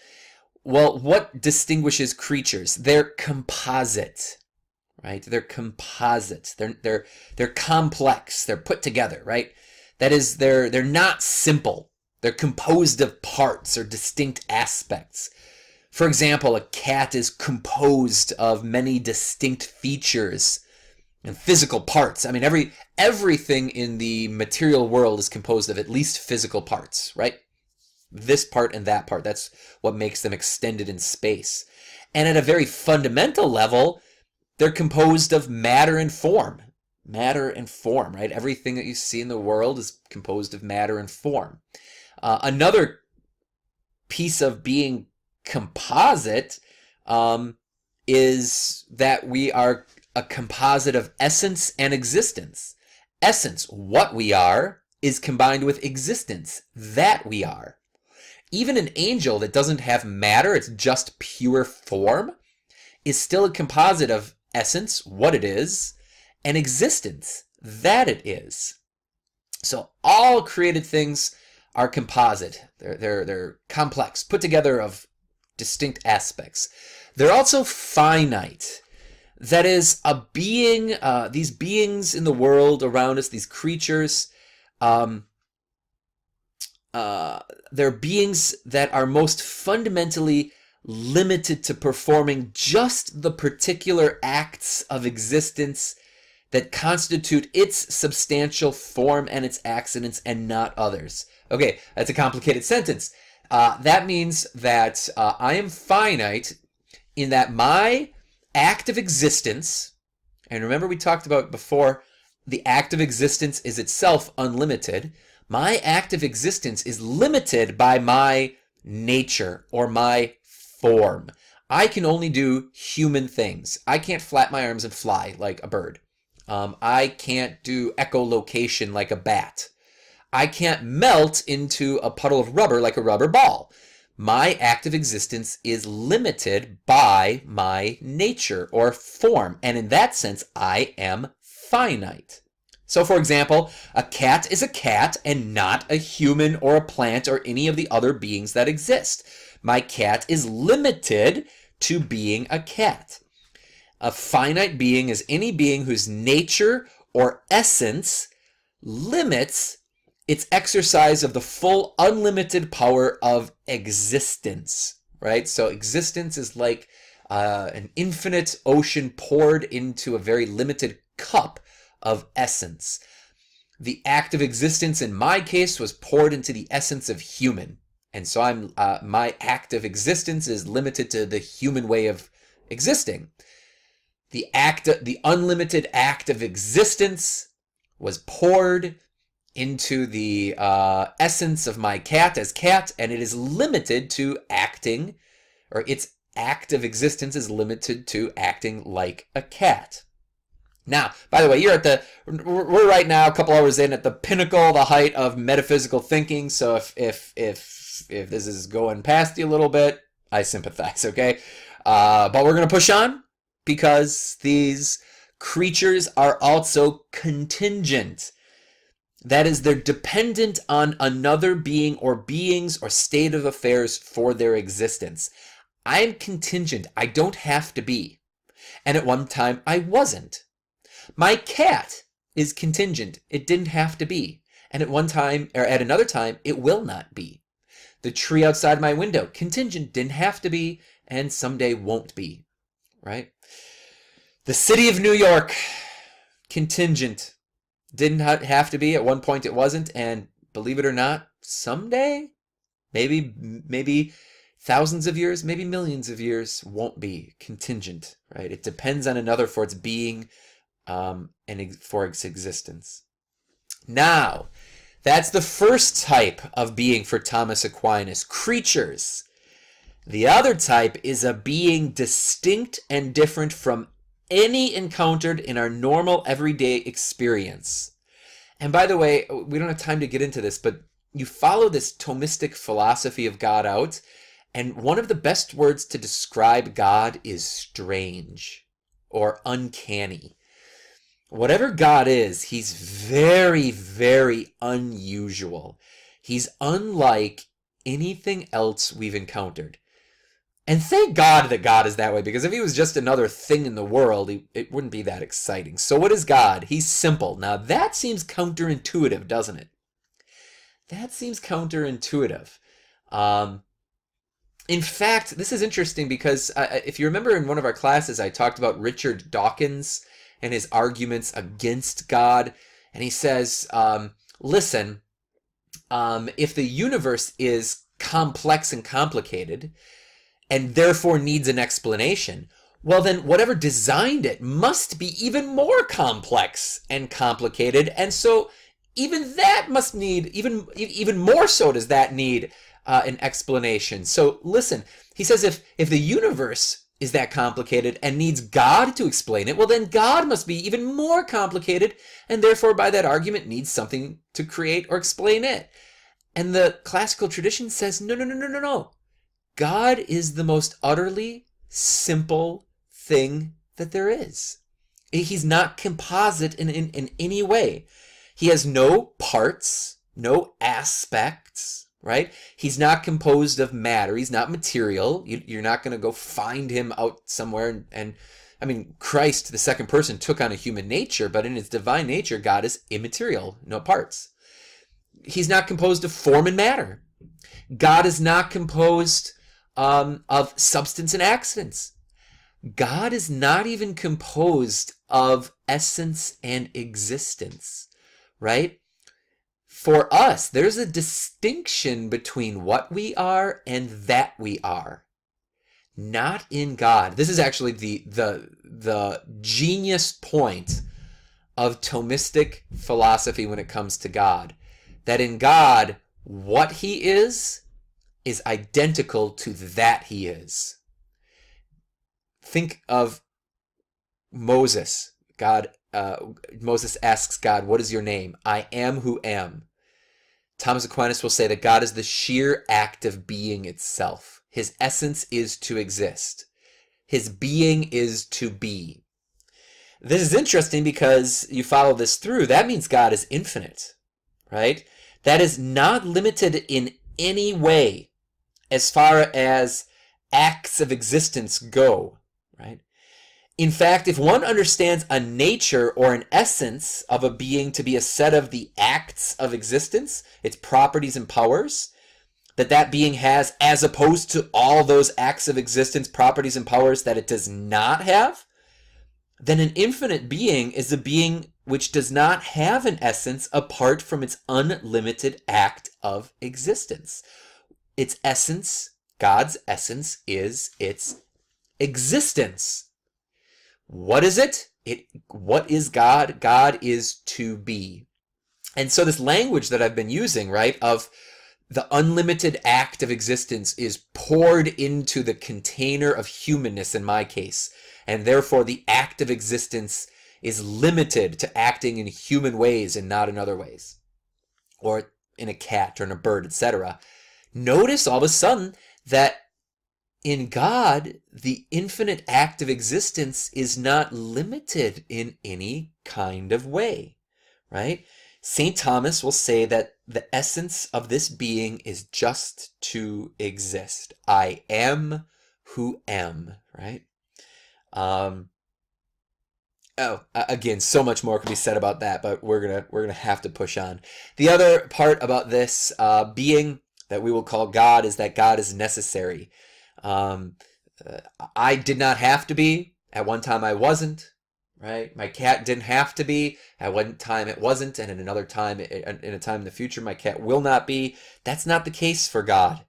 [SPEAKER 1] Well, what distinguishes creatures? They're composite. Right? They're composite. They're complex. They're put together, right? That is, they're not simple. They're composed of parts or distinct aspects. For example, a cat is composed of many distinct features and physical parts. I mean, everything in the material world is composed of at least physical parts, right? This part and that part. That's what makes them extended in space. And at a very fundamental level, they're composed of matter and form. Matter and form, right? Everything that you see in the world is composed of matter and form. Another piece of being composite is that we are a composite of essence and existence. Essence, what we are, is combined with existence, that we are. Even an angel that doesn't have matter, it's just pure form, is still a composite of essence, what it is, and existence, that it is. So all created things are composite. They're complex, put together of distinct aspects. They're also finite. That is, a being, these beings in the world around us, these creatures, they're beings that are most fundamentally limited to performing just the particular acts of existence that constitute its substantial form and its accidents and not others. Okay, that's a complicated sentence. That means that I am finite in that my act of existence, and remember we talked about before, the act of existence is itself unlimited. My act of existence is limited by my nature or my form. I can only do human things. I can't flap my arms and fly like a bird. I can't do echolocation like a bat. I can't melt into a puddle of rubber like a rubber ball. My act of existence is limited by my nature or form, and in that sense, I am finite. So, for example, a cat is a cat and not a human or a plant or any of the other beings that exist. My cat is limited to being a cat. A finite being is any being whose nature or essence limits its exercise of the full unlimited power of existence, right? So existence is like an infinite ocean poured into a very limited cup of essence. The act of existence in my case was poured into the essence of human. And so my act of existence is limited to the human way of existing. The unlimited act of existence was poured into the essence of my cat as cat, and it is limited to acting or its act of existence is limited to acting like a cat. Now, by the way, we're right now a couple hours in at the pinnacle, the height of metaphysical thinking. So if this is going past you a little bit, I sympathize, okay? But we're going to push on because these creatures are also contingent. That is, they're dependent on another being or beings or state of affairs for their existence. I'm contingent. I don't have to be. And at one time, I wasn't. My cat is contingent. It didn't have to be. And at one time, or at another time, it will not be. The tree outside my window, contingent, didn't have to be, and someday won't be. Right? The city of New York, contingent. Didn't have to be. At one point it wasn't. And believe it or not, someday, maybe thousands of years, maybe millions of years, won't be. Contingent. Right? It depends on another for its being and for its existence. Now, that's the first type of being for Thomas Aquinas, creatures. The other type is a being distinct and different from any encountered in our normal everyday experience. And by the way, we don't have time to get into this, but you follow this Thomistic philosophy of God out, and one of the best words to describe God is strange or uncanny. Whatever God is, he's very, very unusual. He's unlike anything else we've encountered. And thank God that God is that way, because if he was just another thing in the world, it wouldn't be that exciting. So what is God? He's simple. Now that seems counterintuitive, doesn't it? That seems counterintuitive. In fact, this is interesting because if you remember in one of our classes, I talked about Richard Dawkins and his arguments against God. And he says, listen, if the universe is complex and complicated, and therefore needs an explanation, well then whatever designed it must be even more complex and complicated, and so even that must need, even more so does that need an explanation. So listen, he says if the universe is that complicated and needs God to explain it, well then God must be even more complicated, and therefore by that argument needs something to create or explain it. And the classical tradition says, no. God is the most utterly simple thing that there is. He's not composite in any way. He has no parts, no aspects, right? He's not composed of matter. He's not material. You're not going to go find him out somewhere. And I mean, Christ, the second person, took on a human nature, but in his divine nature, God is immaterial, no parts. He's not composed of form and matter. God is not composed of substance and accidents. God is not even composed of essence and existence, right? For us, there's a distinction between what we are and that we are. Not in God. This is actually the genius point of Thomistic philosophy when it comes to God. That in God, what he is identical to that he is. Think of Moses. Moses asks God, what is your name? I am who am. Thomas Aquinas will say that God is the sheer act of being itself. His essence is to exist. His being is to be. This is interesting because you follow this through. That means God is infinite, right? That is not limited in any way as far as acts of existence go, right? In fact, if one understands a nature or an essence of a being to be a set of the acts of existence, its properties and powers, that being has, as opposed to all those acts of existence, properties and powers that it does not have, then an infinite being is a being which does not have an essence apart from its unlimited act of existence. Its essence, God's essence, is its existence. What is it? What is God? God is to be. And so this language that I've been using, right, of the unlimited act of existence is poured into the container of humanness in my case, and therefore the act of existence is limited to acting in human ways and not in other ways, or in a cat or in a bird, etc. Notice all of a sudden that in God, the infinite act of existence is not limited in any kind of way, right? St. Thomas will say that the essence of this being is just to exist. I am who am, right? Again, so much more can be said about that, but we're gonna have to push on. The other part about this being that we will call God is that God is necessary. I did not have to be. At one time I wasn't, right? My cat didn't have to be. At one time it wasn't, and in another time, in a time in the future, my cat will not be. That's not the case for God.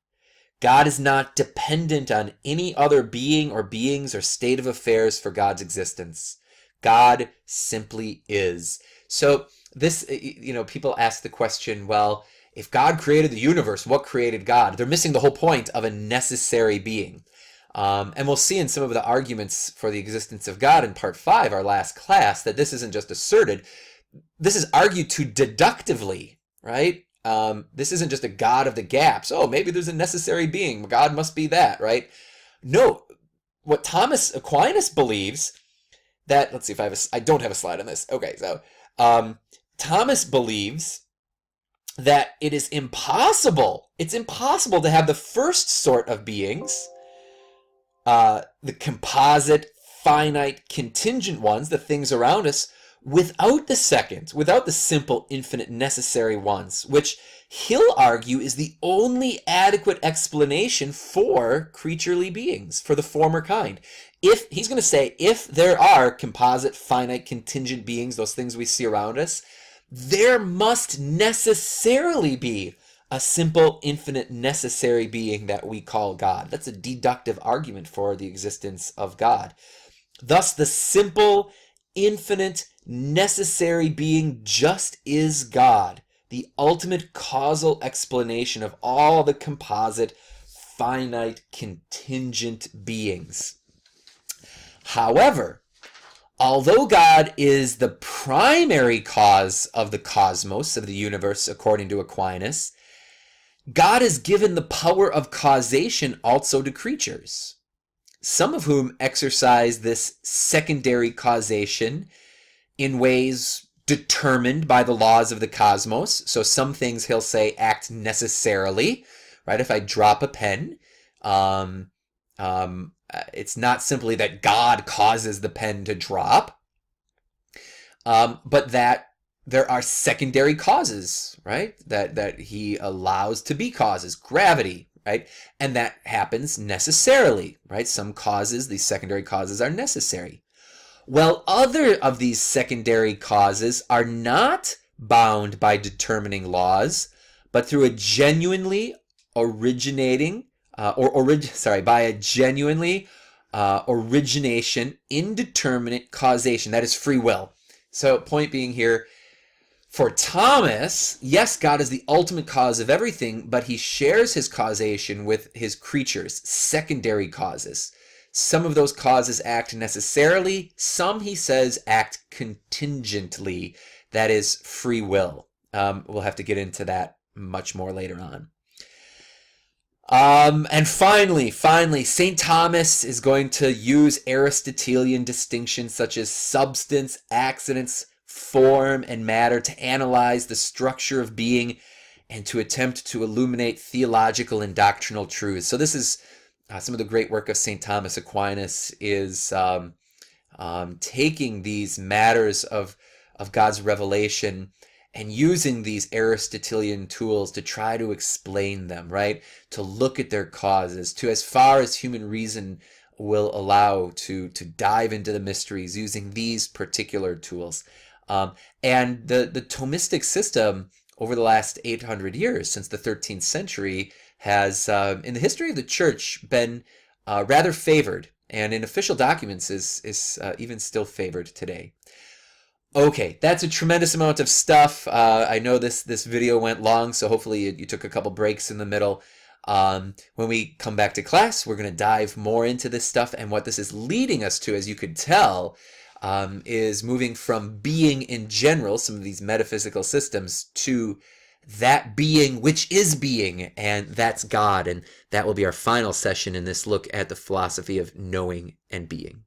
[SPEAKER 1] God is not dependent on any other being or beings or state of affairs for God's existence. God simply is. So this, people ask the question, well, if God created the universe, what created God? They're missing the whole point of a necessary being. And we'll see in some of the arguments for the existence of God in part 5, our last class, that this isn't just asserted. This is argued to deductively, right? This isn't just a God of the gaps. Oh, maybe there's a necessary being. God must be that, right? No, what Thomas Aquinas believes that, let's see if I don't have a slide on this. Okay, so Thomas believes that it is impossible. It's impossible to have the first sort of beings, the composite, finite, contingent ones, the things around us, without the second, without the simple, infinite, necessary ones, which he'll argue is the only adequate explanation for creaturely beings, for the former kind. If he's going to say, if there are composite, finite, contingent beings, those things we see around us, there must necessarily be a simple, infinite, necessary being that we call God. That's a deductive argument for the existence of God. Thus, the simple, infinite, necessary being just is God, the ultimate causal explanation of all the composite, finite, contingent beings. However, although God is the primary cause of the cosmos, of the universe, according to Aquinas, God has given the power of causation also to creatures, some of whom exercise this secondary causation in ways determined by the laws of the cosmos. So some things he'll say act necessarily, right? If I drop a pen, it's not simply that God causes the pen to drop, but that there are secondary causes, right? That he allows to be causes, gravity, right? And that happens necessarily, right? Some causes, these secondary causes, are necessary. Well, other of these secondary causes are not bound by determining laws, but through a genuinely originating, by a genuinely origination, indeterminate causation. That is free will. So point being here, for Thomas, yes, God is the ultimate cause of everything, but he shares his causation with his creatures, secondary causes. Some of those causes act necessarily. Some, he says, act contingently. That is free will. We'll have to get into that much more later on. And finally, St. Thomas is going to use Aristotelian distinctions such as substance, accidents, form, and matter to analyze the structure of being and to attempt to illuminate theological and doctrinal truths. So this is some of the great work of St. Thomas Aquinas, is taking these matters of God's revelation and using these Aristotelian tools to try to explain them, right? To look at their causes, to, as far as human reason will allow, to dive into the mysteries using these particular tools. And the Thomistic system over the last 800 years, since the 13th century, has, in the history of the Church, been rather favored, and in official documents is even still favored today. Okay, that's a tremendous amount of stuff. I know this video went long, so hopefully you took a couple breaks in the middle. When we come back to class, we're going to dive more into this stuff, and what this is leading us to, as you could tell, is moving from being in general, some of these metaphysical systems, to that being which is being, and that's God. And that will be our final session in this look at the philosophy of knowing and being.